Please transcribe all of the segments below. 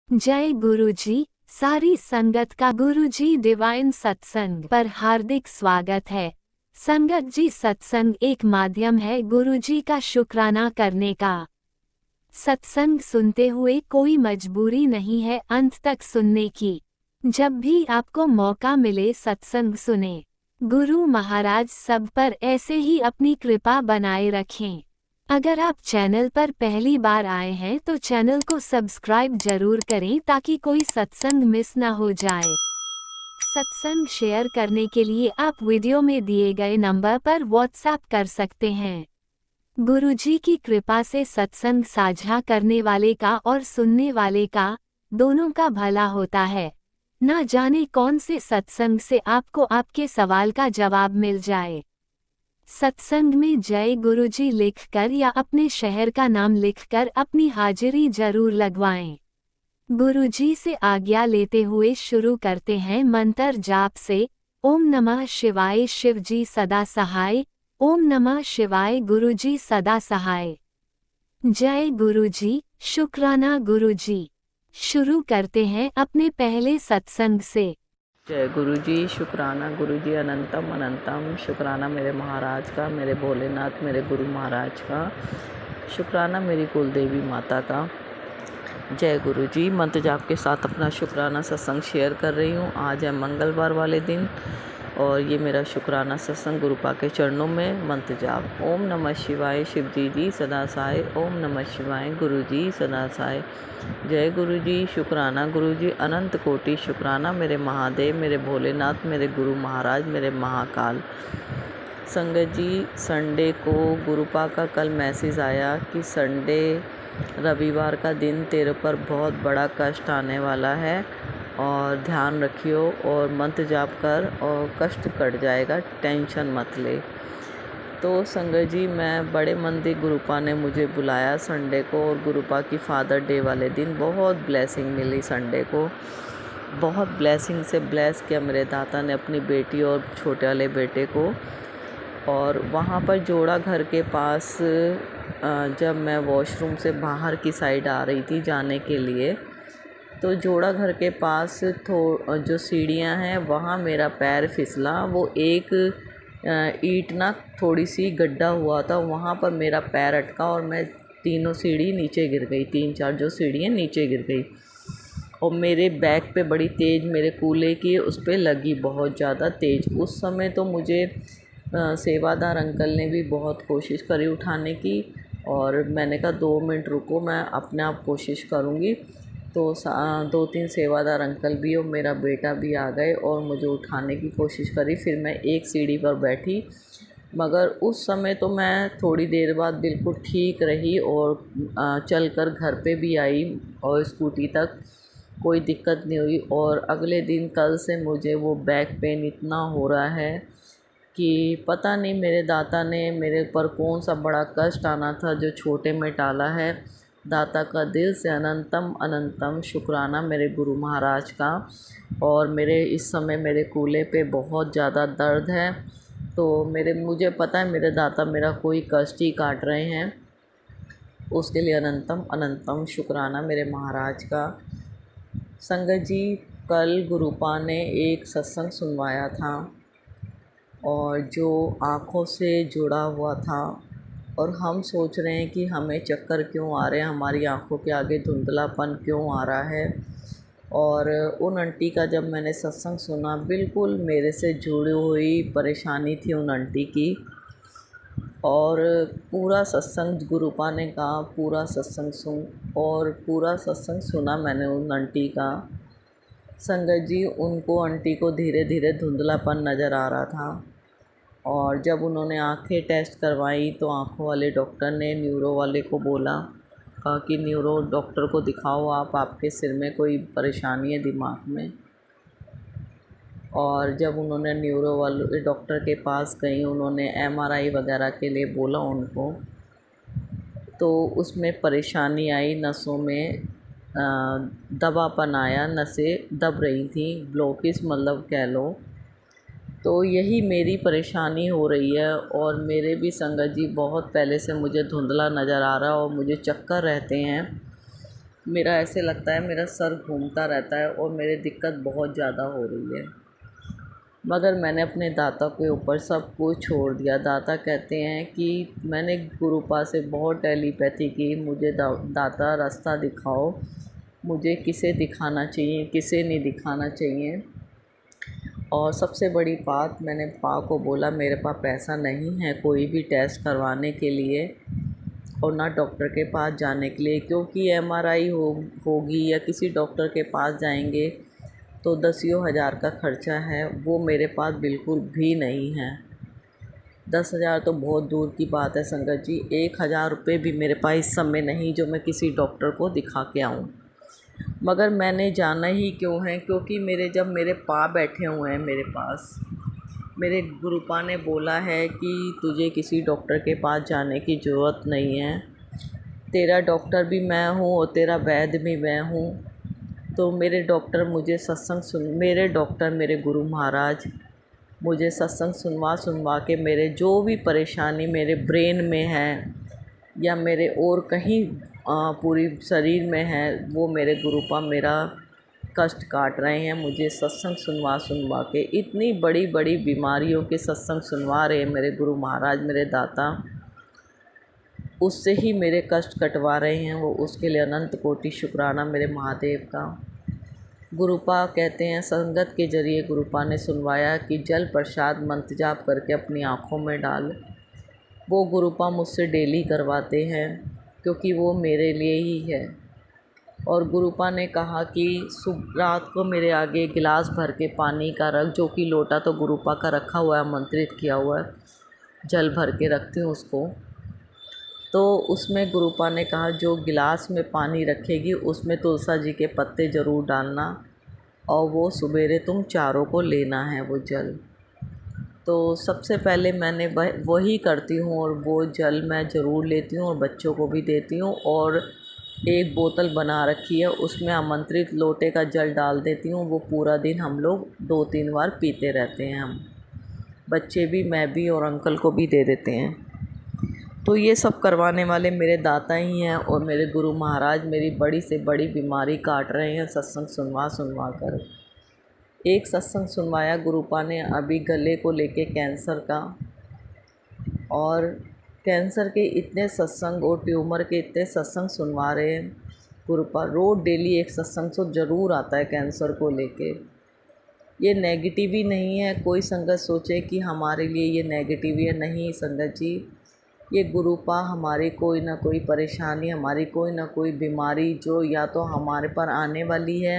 जय गुरुजी। सारी संगत का गुरुजी डिवाइन सत्संग पर हार्दिक स्वागत है। संगत जी, सत्संग एक माध्यम है गुरुजी का शुक्राना करने का। सत्संग सुनते हुए कोई मजबूरी नहीं है अंत तक सुनने की। जब भी आपको मौका मिले सत्संग सुने। गुरु महाराज सब पर ऐसे ही अपनी कृपा बनाए रखें। अगर आप चैनल पर पहली बार आए हैं तो चैनल को सब्सक्राइब जरूर करें ताकि कोई सत्संग मिस ना हो जाए। सत्संग शेयर करने के लिए आप वीडियो में दिए गए नंबर पर व्हाट्सएप कर सकते हैं। गुरुजी की कृपा से सत्संग साझा करने वाले का और सुनने वाले का दोनों का भला होता है। ना जाने कौन से सत्संग से आपको आपके सवाल का जवाब मिल जाए। सत्संग में जय गुरुजी लिखकर या अपने शहर का नाम लिखकर अपनी हाजिरी जरूर लगवाएं। गुरुजी से आज्ञा लेते हुए शुरू करते हैं मंत्र जाप से। ओम नमः शिवाय, शिवजी सदा सहाय। ओम नमः शिवाय, गुरुजी सदा सहाय। जय गुरुजी, शुक्राना गुरुजी। शुरू करते हैं अपने पहले सत्संग से। जय गुरुजी, शुक्राना गुरुजी, अनंतम अनंतम। शुक्राना मेरे महाराज का, मेरे भोलेनाथ मेरे गुरु महाराज का। शुक्राना मेरी कुल देवी माता का। जय गुरुजी। मंत्र जाप के साथ अपना शुक्राना सत्संग शेयर कर रही हूँ। आज है मंगलवार वाले दिन और ये मेरा शुक्राना सत्संग गुरुपा के चरणों में मंत्र जाप। ओम नमः शिवाय, शिवजी जी सदा सहाय। ओम नमः शिवाय, गुरुजी सदा सहाय। जय गुरुजी, शुक्राना गुरुजी, अनंत कोटि शुक्राना मेरे महादेव, मेरे भोलेनाथ, मेरे गुरु महाराज, मेरे महाकाल। संगत जी, संडे को गुरुपा का कल मैसेज आया कि संडे रविवार का दिन तेरे पर बहुत बड़ा कष्ट आने वाला है और ध्यान रखियो और मंत्र जाप कर और कष्ट कट जाएगा, टेंशन मत ले। तो संगत जी, मैं बड़े मंदिर गुरुपा ने मुझे बुलाया संडे को और गुरुपा की फादर डे वाले दिन बहुत ब्लेसिंग मिली। संडे को बहुत ब्लेसिंग से ब्लेस किया मेरे दाता ने अपनी बेटी और छोटे वाले बेटे को। और वहाँ पर जोड़ा घर के पास जब मैं वॉशरूम से बाहर की साइड आ रही थी जाने के लिए, तो जोड़ा घर के पास जो सीढ़ियाँ हैं वहाँ मेरा पैर फिसला। वो एक ईंट ना थोड़ी सी गड्ढा हुआ था, वहाँ पर मेरा पैर अटका और मैं तीनों सीढ़ी नीचे गिर गई। 3-4 जो सीढ़ियाँ नीचे गिर गई और मेरे बैक पे बड़ी तेज़ मेरे कूल्हे की उस पर लगी, बहुत ज़्यादा तेज़। उस समय तो मुझे सेवादार अंकल ने भी बहुत कोशिश करी उठाने की और मैंने कहा 2 मिनट रुको, मैं अपने आप कोशिश करूँगी। तो 2-3 सेवादार अंकल भी और मेरा बेटा भी आ गए और मुझे उठाने की कोशिश करी। फिर मैं एक सीढ़ी पर बैठी, मगर उस समय तो मैं थोड़ी देर बाद बिल्कुल ठीक रही और चलकर घर पे भी आई और स्कूटी तक कोई दिक्कत नहीं हुई। और अगले दिन कल से मुझे वो बैक पेन इतना हो रहा है कि पता नहीं मेरे दाता ने मेरे ऊपर कौन सा बड़ा कष्ट आना था जो छोटे में टाला है। दाता का दिल से अनंतम अनंतम शुक्राना मेरे गुरु महाराज का। और मेरे इस समय मेरे कूल्हे पे बहुत ज़्यादा दर्द है, तो मुझे पता है मेरे दाता मेरा कोई कष्ट ही काट रहे हैं, उसके लिए अनंतम अनंतम शुक्राना मेरे महाराज का। संगत जी, कल गुरुपा ने एक सत्संग सुनवाया था और जो आँखों से जुड़ा हुआ था और हम सोच रहे हैं कि हमें चक्कर क्यों आ रहे हैं, हमारी आँखों के आगे धुंधलापन क्यों आ रहा है। और उन आंटी का जब मैंने सत्संग सुना, बिल्कुल मेरे से जुड़ी हुई परेशानी थी उन आंटी की। और पूरा सत्संग गुरुपा ने कहा पूरा सत्संग सुन, और पूरा सत्संग सुना मैंने उन आंटी का। संगत जी, उनको आंटी को धीरे धीरे धुंधलापन नज़र आ रहा था और जब उन्होंने आंखें टेस्ट करवाई तो आँखों वाले डॉक्टर ने न्यूरो वाले को बोला, कहा कि न्यूरो डॉक्टर को दिखाओ आप, आपके सिर में कोई परेशानी है दिमाग में। और जब उन्होंने न्यूरो वाले डॉक्टर के पास गई, उन्होंने एमआरआई वगैरह के लिए बोला उनको, तो उसमें परेशानी आई, नसों में दबापन आया, नसें दब रही थी, ब्लॉकेज मतलब कह लो। तो यही मेरी परेशानी हो रही है। और मेरे भी संगत जी बहुत पहले से मुझे धुंधला नज़र आ रहा है और मुझे चक्कर रहते हैं। मेरा ऐसे लगता है मेरा सर घूमता रहता है और मेरे दिक्कत बहुत ज़्यादा हो रही है। मगर मैंने अपने दाता के ऊपर सब कुछ छोड़ दिया। दाता कहते हैं कि मैंने गुरुपा से बहुत टेलीपैथी की, मुझे दाता रास्ता दिखाओ, मुझे किसे दिखाना चाहिए किसे नहीं दिखाना चाहिए। और सबसे बड़ी बात मैंने पा को बोला, मेरे पास पैसा नहीं है कोई भी टेस्ट करवाने के लिए और ना डॉक्टर के पास जाने के लिए, क्योंकि एमआरआई होगी या किसी डॉक्टर के पास जाएंगे तो दसियों हज़ार का खर्चा है, वो मेरे पास बिल्कुल भी नहीं है। 10,000 तो बहुत दूर की बात है संगत जी, 1,000 रुपये भी मेरे पास इस समय नहीं जो मैं किसी डॉक्टर को दिखा के आऊँ। मगर मैंने जाना ही क्यों है, क्योंकि जब मेरे पा बैठे हुए हैं मेरे पास, मेरे गुरुपा ने बोला है कि तुझे किसी डॉक्टर के पास जाने की ज़रूरत नहीं है, तेरा डॉक्टर भी मैं हूँ और तेरा वैद्य भी मैं हूँ। तो मेरे डॉक्टर मुझे मेरे डॉक्टर मेरे गुरु महाराज मुझे सत्संग सुनवा के मेरे जो भी परेशानी मेरे ब्रेन में है या मेरे और कहीं पूरी शरीर में है, वो मेरे गुरुपा मेरा कष्ट काट रहे हैं। मुझे सत्संग सुनवा के इतनी बड़ी बड़ी बीमारियों के सत्संग सुनवा रहे हैं मेरे गुरु महाराज मेरे दाता, उससे ही मेरे कष्ट कटवा रहे हैं वो। उसके लिए अनंत कोटि शुक्राना मेरे महादेव का। गुरुपा कहते हैं संगत के जरिए गुरुपा ने सुनवाया कि जल प्रसाद मंत्र जाप करके अपनी आँखों में डाल। वो गुरुपा मुझसे डेली करवाते हैं क्योंकि वो मेरे लिए ही है। और गुरुपा ने कहा कि रात को मेरे आगे गिलास भर के पानी का रख, जो कि लोटा तो गुरुपा का रखा हुआ है, आमंत्रित किया हुआ है, जल भर के रखती हूँ उसको। तो उसमें गुरुपा ने कहा जो गिलास में पानी रखेगी उसमें तुलसी जी के पत्ते ज़रूर डालना और वो सवेरे तुम चारों को लेना है वो जल। तो सबसे पहले मैंने वही करती हूँ और वो जल मैं ज़रूर लेती हूँ और बच्चों को भी देती हूँ। और एक बोतल बना रखी है उसमें आमंत्रित लोटे का जल डाल देती हूँ। वो पूरा दिन हम लोग 2-3 बार पीते रहते हैं, हम बच्चे भी मैं भी और अंकल को भी दे देते हैं। तो ये सब करवाने वाले मेरे दाता ही हैं और मेरे गुरु महाराज मेरी बड़ी से बड़ी बीमारी काट रहे हैं सत्संग सुनवा कर। एक सत्संग सुनवाया गुरुपा ने अभी गले को लेके कैंसर का, और कैंसर के इतने सत्संग और ट्यूमर के इतने सत्संग सुनवा रहे हैं गुरुपा। रोज़ डेली एक सत्संग तो ज़रूर आता है कैंसर को लेके। ये नेगेटिव ही नहीं है, कोई संगत सोचे कि हमारे लिए ये नेगेटिव है, नहीं संगत जी। ये गुरुपा हमारी कोई ना कोई परेशानी, हमारी कोई ना कोई बीमारी जो या तो हमारे पर आने वाली है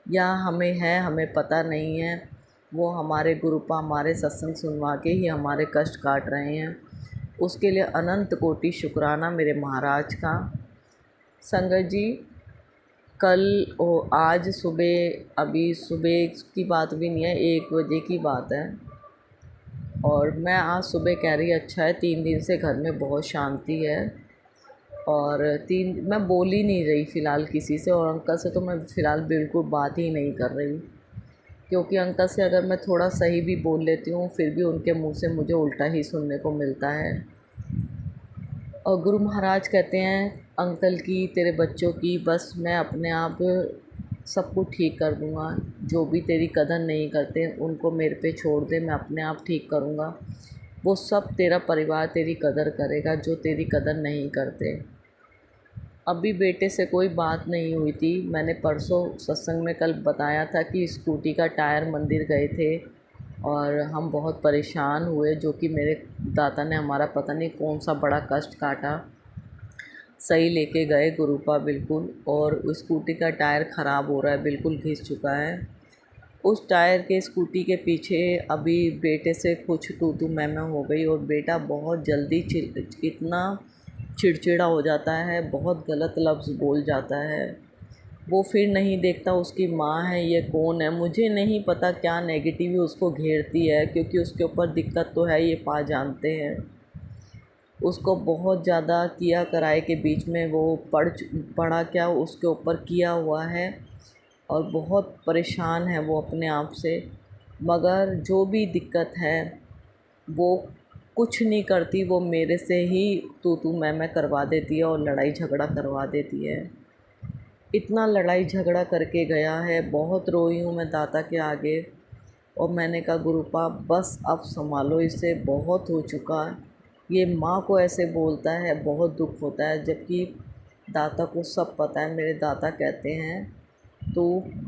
या हमें है, हमें पता नहीं है, वो हमारे गुरुपा हमारे सत्संग सुनवा के ही हमारे कष्ट काट रहे हैं। उसके लिए अनंत कोटि शुक्राना मेरे महाराज का। संगत जी आज सुबह, अभी सुबह की बात भी नहीं है, 1 बजे की बात है, और मैं आज सुबह कह रही अच्छा है 3 दिन से घर में बहुत शांति है। और मैं बोल ही नहीं रही फ़िलहाल किसी से, और अंकल से तो मैं फ़िलहाल बिल्कुल बात ही नहीं कर रही, क्योंकि अंकल से अगर मैं थोड़ा सही भी बोल लेती हूँ फिर भी उनके मुंह से मुझे उल्टा ही सुनने को मिलता है। और गुरु महाराज कहते हैं अंकल की, तेरे बच्चों की, बस मैं अपने आप सब कुछ ठीक कर दूँगा, जो भी तेरी कदर नहीं करते उनको मेरे पे छोड़ दे, मैं अपने आप ठीक करूँगा। वो सब तेरा परिवार तेरी कदर करेगा जो तेरी कदर नहीं करते। अभी बेटे से कोई बात नहीं हुई थी। मैंने परसों सत्संग में कल बताया था कि स्कूटी का टायर मंदिर गए थे और हम बहुत परेशान हुए, जो कि मेरे दाता ने हमारा पता नहीं कौन सा बड़ा कष्ट काटा। सही लेके गए गुरुपा बिल्कुल, और स्कूटी का टायर ख़राब हो रहा है, बिल्कुल घिस चुका है। उस टायर के स्कूटी के पीछे अभी बेटे से कुछ तू मैं हो गई, और बेटा बहुत जल्दी इतना चिड़चिड़ा हो जाता है, बहुत गलत लफ्ज़ बोल जाता है। वो फिर नहीं देखता उसकी माँ है ये कौन है, मुझे नहीं पता क्या नेगेटिव उसको घेरती है, क्योंकि उसके ऊपर दिक्कत तो है, ये पा जानते हैं। उसको बहुत ज़्यादा किया कराए के बीच में वो पढ़ा क्या उसके ऊपर किया हुआ है, और बहुत परेशान है वो अपने आप से। मगर जो भी दिक्कत है वो कुछ नहीं करती, वो मेरे से ही तू मैं करवा देती है और लड़ाई झगड़ा करवा देती है। इतना लड़ाई झगड़ा करके गया है। बहुत रोई हूँ मैं दाता के आगे, और मैंने कहा गुरुपा बस अब संभालो इसे, बहुत हो चुका। ये माँ को ऐसे बोलता है, बहुत दुख होता है, जबकि दाता को सब पता है। मेरे दाता कहते हैं तू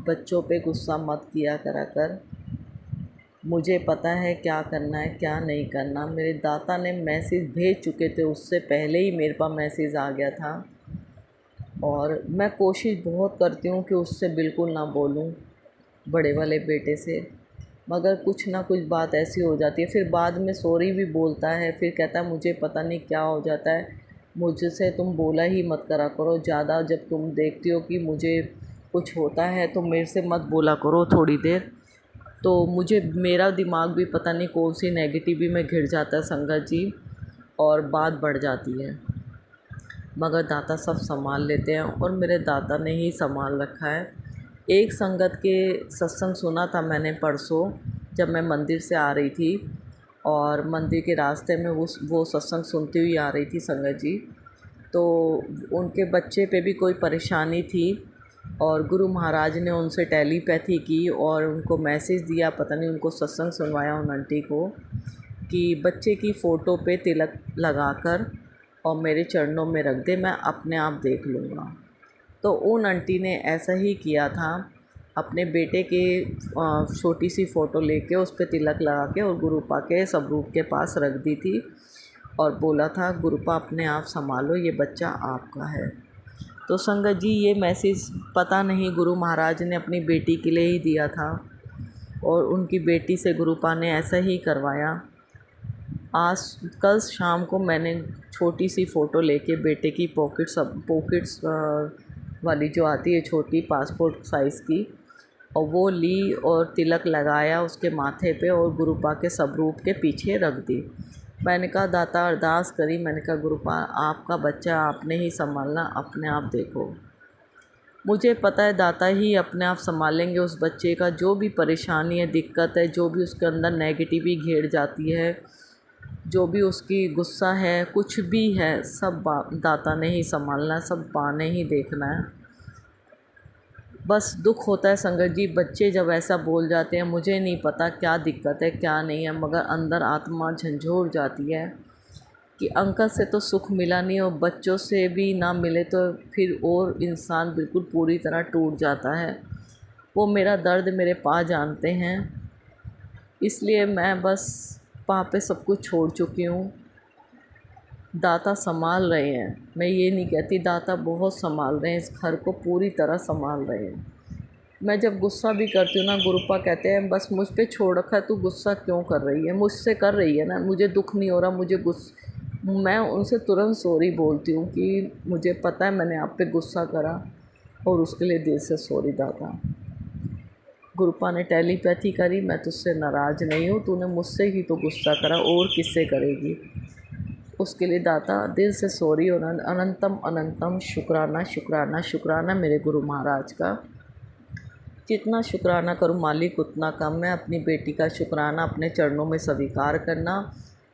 बच्चों पे गुस्सा मत किया करा कर, मुझे पता है क्या करना है क्या नहीं करना। मेरे दाता ने मैसेज भेज चुके थे, उससे पहले ही मेरे पास मैसेज आ गया था, और मैं कोशिश बहुत करती हूँ कि उससे बिल्कुल ना बोलूँ, बड़े वाले बेटे से, मगर कुछ ना कुछ बात ऐसी हो जाती है। फिर बाद में सॉरी भी बोलता है, फिर कहता है मुझे पता नहीं क्या हो जाता है, मुझसे तुम बोला ही मत करा करो ज़्यादा। जब तुम देखती हो कि मुझे कुछ होता है तो मेरे से मत बोला करो थोड़ी देर। तो मुझे मेरा दिमाग भी पता नहीं कौन सी नेगेटिव में घिर जाता है संगत जी, और बात बढ़ जाती है। मगर दाता सब संभाल लेते हैं, और मेरे दाता ने ही संभाल रखा है। एक संगत के सत्संग सुना था मैंने परसों, जब मैं मंदिर से आ रही थी, और मंदिर के रास्ते में वो सत्संग सुनती हुई आ रही थी संगत जी। तो उनके बच्चे पे भी कोई परेशानी थी, और गुरु महाराज ने उनसे टेलीपैथी की और उनको मैसेज दिया, पता नहीं उनको सत्संग सुनवाया उन आंटी को, कि बच्चे की फ़ोटो पे तिलक लगाकर और मेरे चरणों में रख दे, मैं अपने आप देख लूँगा। तो उन आंटी ने ऐसा ही किया था, अपने बेटे के छोटी सी फ़ोटो लेके उस पर तिलक लगा के और गुरुपा के स्वरूप के पास रख दी थी, और बोला था गुरुपा अपने आप संभालो, ये बच्चा आपका है। तो संगत जी ये मैसेज पता नहीं गुरु महाराज ने अपनी बेटी के लिए ही दिया था, और उनकी बेटी से गुरुपा ने ऐसा ही करवाया। कल शाम को मैंने छोटी सी फ़ोटो लेके बेटे की पॉकेट्स वाली जो आती है छोटी पासपोर्ट साइज़ की, और वो ली और तिलक लगाया उसके माथे पे, और गुरुपा के स्वरूप के पीछे रख दी। मैंने कहा दाता अरदास करी, मैंने कहा गुरुपा आपका बच्चा आपने ही संभालना, अपने आप देखो। मुझे पता है दाता ही अपने आप संभालेंगे उस बच्चे का, जो भी परेशानी है, दिक्कत है, जो भी उसके अंदर नेगेटिविटी घेर जाती है, जो भी उसकी गुस्सा है, कुछ भी है, सब दाता ने ही संभालना है, सब माँ ने ही देखना है। बस दुख होता है संगत जी, बच्चे जब ऐसा बोल जाते हैं, मुझे नहीं पता क्या दिक्कत है क्या नहीं है, मगर अंदर आत्मा झंझोर जाती है कि अंकल से तो सुख मिला नहीं, और बच्चों से भी ना मिले तो फिर और इंसान बिल्कुल पूरी तरह टूट जाता है। वो मेरा दर्द मेरे पास जानते हैं, इसलिए मैं बस पाँ पे सब कुछ छोड़ चुकी हूँ। दाता संभाल रहे हैं, मैं ये नहीं कहती, दाता बहुत संभाल रहे हैं, इस घर को पूरी तरह संभाल रहे हैं। मैं जब गुस्सा भी करती हूँ ना, गुरुपा कहते हैं बस मुझ पे छोड़ रखा है, तू गुस्सा क्यों कर रही है, मुझसे कर रही है ना, मुझे दुख नहीं हो रहा, मैं उनसे तुरंत सॉरी बोलती हूँ कि मुझे पता है मैंने आप पे गुस्सा करा, और उसके लिए दिल से सॉरी दाता। गुरुपा ने टेलीपैथी करी, मैं तुझसे नाराज़ नहीं हूँ, तूने मुझसे ही तो गुस्सा करा, और किससे करेगी। उसके लिए दाता दिल से सॉरी, और अनंतम अनंतम शुक्राना शुक्राना शुक्राना मेरे गुरु महाराज का। जितना शुक्राना करूँ मालिक उतना कम है। अपनी बेटी का शुक्राना अपने चरणों में स्वीकार करना।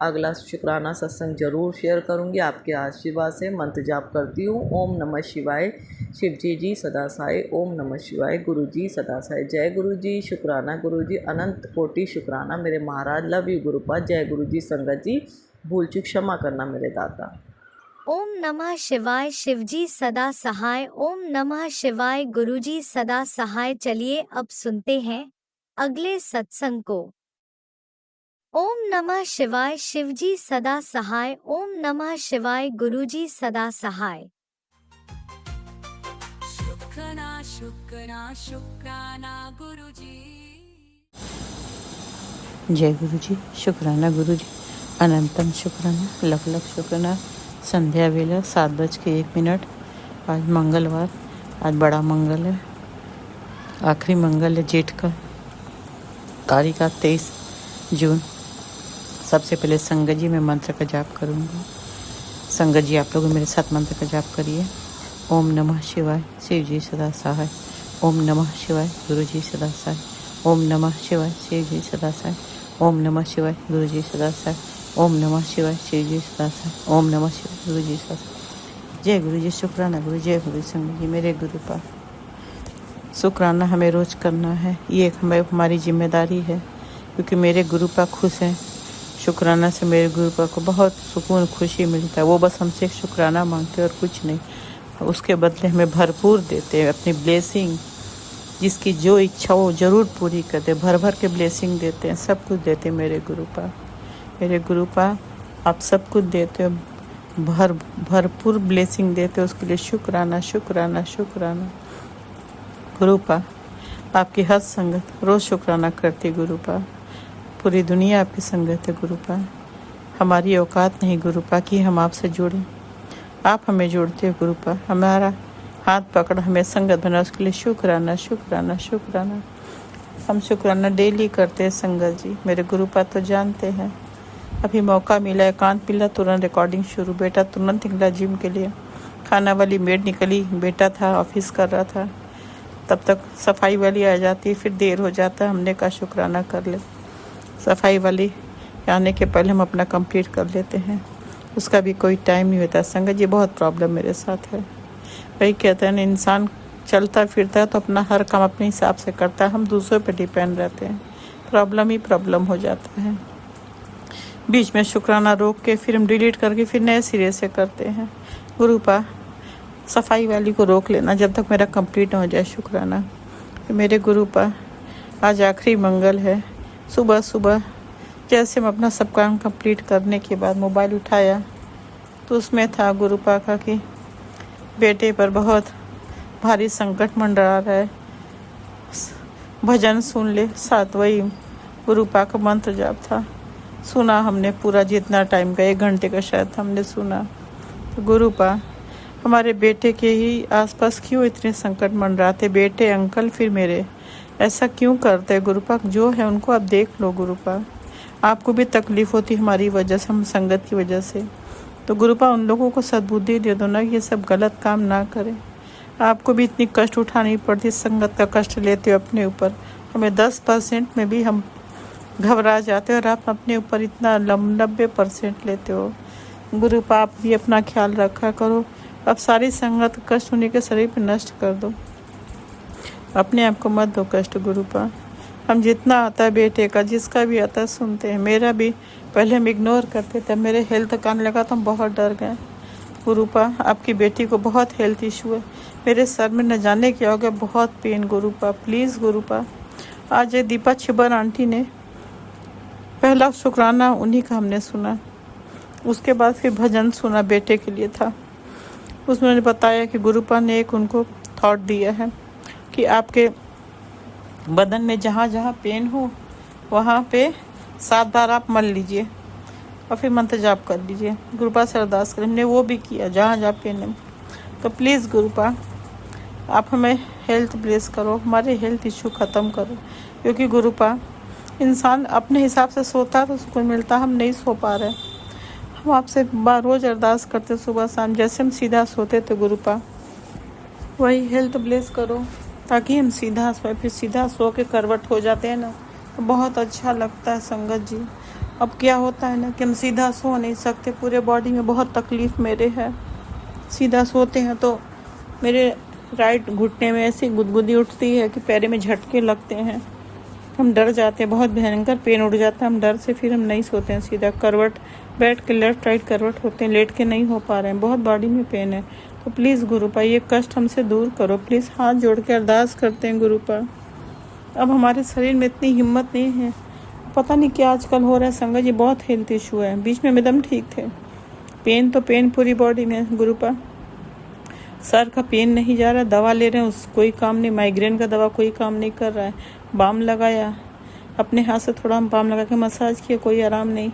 अगला शुक्राना सत्संग ज़रूर शेयर करूँगी आपके आशीर्वाद से। मंत्र जाप करती हूँ, ओम नमः शिवाय, शिव जी सदा साई, ओम नमः शिवाय, गुरु जी सदा साई। जय गुरु जी, शुक्राना गुरु जी, अनंत कोटि शुक्राना मेरे महाराज, लव यू गुरुपा। जय गुरु जी। संगत जी भूल चूक क्षमा करना मेरे दाता। ओम नमः शिवाय, शिवजी सदा सहाय। ओम नमः शिवाय, गुरुजी सदा सहाय। चलिए अब सुनते हैं अगले सत्संग को। ओम नमः शिवाय, शिवजी सदा सहाय। ओम नमः शिवाय, गुरुजी सदा सहाय। शुक्राना शुक्राना शुक्राना गुरुजी। जय गुरुजी, शुक्राना गुरुजी, अनंतम शुक्राना, लख लख शुक्राना। संध्या वेला 7:01। आज मंगलवार, आज बड़ा मंगल है, आखिरी मंगल है जेठ का, तारीख 23 जून। सबसे पहले संगत जी मैं मंत्र का जाप करूँगी। संगत जी आप लोग मेरे साथ मंत्र का जाप करिए। ओम नमः शिवाय, शिव जी सदा सहाय। ओम नमः शिवाय, गुरु जी सदा सहाय। ओम नमः शिवाय, शिव जी सदा सहाय। ओम नमः शिवाय, गुरु जी सदा सहाय। ओम नमः शिवाय, शिव जी सदा सहाय। ओम नमः शिवाय, गुरु जी सदा सहाय। जय गुरु जी, शुक्राना गुरु, जय गुरु संगत जी मेरे गुरु पास। शुक्राना हमें रोज़ करना है, ये एक हमारी जिम्मेदारी है, क्योंकि मेरे गुरुपा खुश हैं। शुक्राना से मेरे गुरुपा को बहुत सुकून खुशी मिलता है। वो बस हमसे शुक्राना मांगते हैं और कुछ नहीं, उसके बदले हमें भरपूर देते हैं अपनी ब्लेसिंग। जिसकी जो इच्छा हो ज़रूर पूरी करते, भर भर के ब्लेसिंग देते हैं, सब कुछ देते हैं मेरे गुरुपा। आप सब कुछ देते हो, भरपूर ब्लेसिंग देते हो, उसके लिए शुक्राना शुक्राना शुक्राना। गुरुपा आपकी हर संगत रोज़ शुक्राना करती गुरुपा। पूरी दुनिया आपकी संगत है गुरुपा। हमारी औकात नहीं गुरुपा कि हम आपसे जुड़ें, आप हमें जोड़ते हो गुरुपा। हमारा हाथ पकड़ हमें संगत बना, उसके लिए शुक्राना शुक्राना शुक्राना। हम शुक्राना डेली करते हैं संगत जी। मेरे गुरुपा तो जानते हैं। अभी मौका मिला, एकांत मिला, तुरंत रिकॉर्डिंग शुरू। बेटा तुरंत निकला जिम के लिए, खाना वाली मेड निकली, बेटा था ऑफिस कर रहा था, तब तक सफाई वाली आ जाती, फिर देर हो जाता। हमने कहा शुक्राना कर ले, सफाई वाली आने के पहले हम अपना कंप्लीट कर लेते हैं। उसका भी कोई टाइम नहीं होता। संगत जी बहुत प्रॉब्लम मेरे साथ है। वही कहते हैं ना, इंसान चलता फिरता है तो अपना हर काम अपने हिसाब से करता है, हम दूसरों पे डिपेंड रहते हैं, प्रॉब्लम ही प्रॉब्लम हो जाता है। बीच में शुक्राना रोक के फिर हम डिलीट करके फिर नए सिरे से करते हैं। गुरुपा सफाई वाली को रोक लेना जब तक मेरा कंप्लीट हो जाए शुक्राना। मेरे गुरुपा आज आखिरी मंगल है। सुबह सुबह जैसे हम अपना सब काम कंप्लीट करने के बाद मोबाइल उठाया तो उसमें था गुरुपा का कि बेटे पर बहुत भारी संकट मंडरा रहा है, भजन सुन ले। साथ वही गुरुपा का मंत्र जाप था, सुना हमने पूरा, जितना टाइम का 1 घंटे का शायद हमने सुना। तो गुरुपा हमारे बेटे के ही आसपास क्यों इतने संकट मंडराते, बेटे अंकल फिर मेरे, ऐसा क्यों करते गुरुपा? जो है उनको आप देख लो गुरुपा। आपको भी तकलीफ़ होती हमारी वजह से, हम संगत की वजह से, तो गुरुपा उन लोगों को सद्बुद्धि दे दो ना, ये सब गलत काम ना करें। आपको भी इतनी कष्ट उठानी पड़ती, संगत का कष्ट लेते हो अपने ऊपर। हमें 10% में भी हम घबरा जाते हो और आप अपने ऊपर इतना 90% लेते हो। गुरुपा आप भी अपना ख्याल रखा करो। अब सारी संगत कष्ट होने के शरीर पर नष्ट कर दो, अपने आप को मत दो कष्ट गुरुपा। हम जितना आता है बेटे का, जिसका भी आता है सुनते हैं। मेरा भी पहले हम इग्नोर करते थे, मेरे हेल्थ का आने लगा तो हम बहुत डर गए। गुरुपा आपकी बेटी को बहुत हेल्थ इशू है, मेरे सर में न जाने क्या हो गया, बहुत पेन गुरुपा। प्लीज़ गुरुपा। आज दीपा छिबर आंटी ने पहला शुक्राना उन्हीं का हमने सुना, उसके बाद फिर भजन सुना, बेटे के लिए था। उसमें उन्होंने बताया कि गुरुपा ने एक उनको थॉट दिया है कि आपके बदन में जहाँ जहाँ पेन हो वहाँ पे 7 बार आप मल लीजिए और फिर मंत्र जाप कर लीजिए। गुरुपा से अरदास करें, हमने वो भी किया जहाँ जहाँ पेन है। तो प्लीज़ गुरुपा आप हमें हेल्थ ब्लेस करो, हमारे हेल्थ इशू ख़त्म करो, क्योंकि गुरुपा इंसान अपने हिसाब से सोता है तो सुकून मिलता, हम नहीं सो पा रहे। हम आपसे रोज़ अरदास करते सुबह शाम, जैसे हम सीधा सोते थे गुरुपा वही हेल्थ ब्लेस करो, ताकि हम सीधा सोए। फिर सीधा सो के करवट हो जाते हैं ना तो बहुत अच्छा लगता है संगत जी। अब क्या होता है ना कि हम सीधा सो नहीं सकते, पूरे बॉडी में बहुत तकलीफ़ मेरे है। सीधा सोते हैं तो मेरे राइट घुटने में ऐसी गुदगुदी उठती है कि पैर में झटके लगते हैं, हम डर जाते हैं, बहुत भयंकर पेन उठ जाता है, हम डर से फिर हम नहीं सोते हैं सीधा। करवट बैठ के लेफ्ट राइट करवट होते हैं, लेट के नहीं हो पा रहे हैं, बहुत बॉडी में पेन है। तो प्लीज़ गुरुपा ये कष्ट हमसे दूर करो, प्लीज़ हाथ जोड़ के अरदास करते हैं गुरुपा। अब हमारे शरीर में इतनी हिम्मत नहीं है, पता नहीं क्या आजकल हो रहा है संगत जी, बहुत हेल्थ इशू है। बीच में एकदम ठीक थे, पेन तो पेन पूरी बॉडी में गुरुपा। सर का पेन नहीं जा रहा, दवा ले रहे हैं उस कोई काम नहीं, माइग्रेन का दवा कोई काम नहीं कर रहा है। बाम लगाया, अपने हाथ से थोड़ा हम बाम लगा के मसाज किया, कोई आराम नहीं।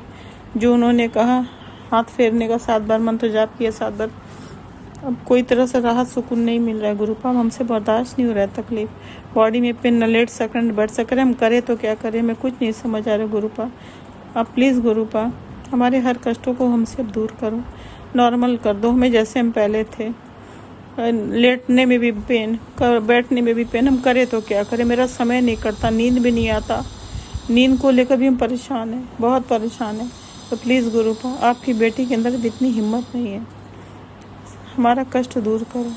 जो उन्होंने कहा हाथ फेरने का 7 बार मंत्र जाप किया, 7 बार, अब कोई तरह से राहत सुकून नहीं मिल रहा है गुरुपा। हमसे बर्दाश्त नहीं हो रहा है तकलीफ़, बॉडी में पेन, न लेट सक न बैठ सक रहे, हम करें तो क्या करें, हमें कुछ नहीं समझ आ रहा गुरुपा। आप प्लीज़ गुरुपा हमारे हर कष्टों को हमसे दूर करो, नॉर्मल कर दो हमें जैसे हम पहले थे। लेटने में भी पेन, बैठने में भी पेन, हम करें तो क्या करें, मेरा समय नहीं कटता, नींद भी नहीं आता, नींद को लेकर भी हम परेशान हैं, बहुत परेशान हैं। तो प्लीज़ गुरुपा आपकी बेटी के अंदर इतनी हिम्मत नहीं है, हमारा कष्ट दूर करो।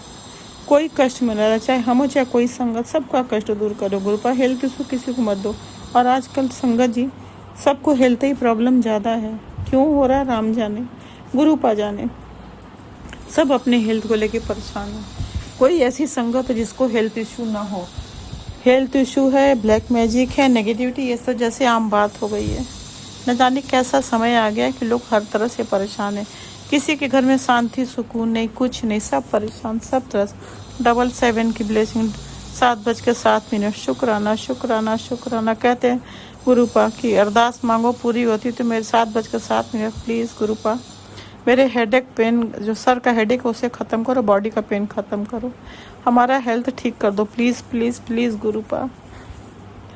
कोई कष्ट मिल रहा है, चाहे हम हो चाहे कोई संगत, सबका कष्ट दूर करो गुरुपा। हेल्थ इशू किसी को मत दो। और आजकल संगत जी सबको हेल्थ ही प्रॉब्लम ज़्यादा है, क्यों हो रहा है राम जाने, गुरुपा जाने। सब अपने हेल्थ को लेके परेशान है। कोई ऐसी संगत है जिसको हेल्थ इशू ना हो। हेल्थ इशू है, ब्लैक मैजिक है, नेगेटिविटी, ये सब जैसे आम बात हो गई है। न जाने कैसा समय आ गया है कि लोग हर तरह से परेशान हैं। किसी के घर में शांति सुकून नहीं, कुछ नहीं, सब परेशान, सब तरह से। 7 की ब्लेसिंग, 7:07। शुक्राना शुक्राना शुक्राना। कहते हैं गुरुपा की अरदास मांगो पूरी होती तो मेरे 7:07। प्लीज़ गुरुपा मेरे हेडेक पेन, जो सर का हेडेक उसे ख़त्म करो, बॉडी का पेन ख़त्म करो, हमारा हेल्थ ठीक कर दो प्लीज़ प्लीज़ प्लीज़ गुरुपा।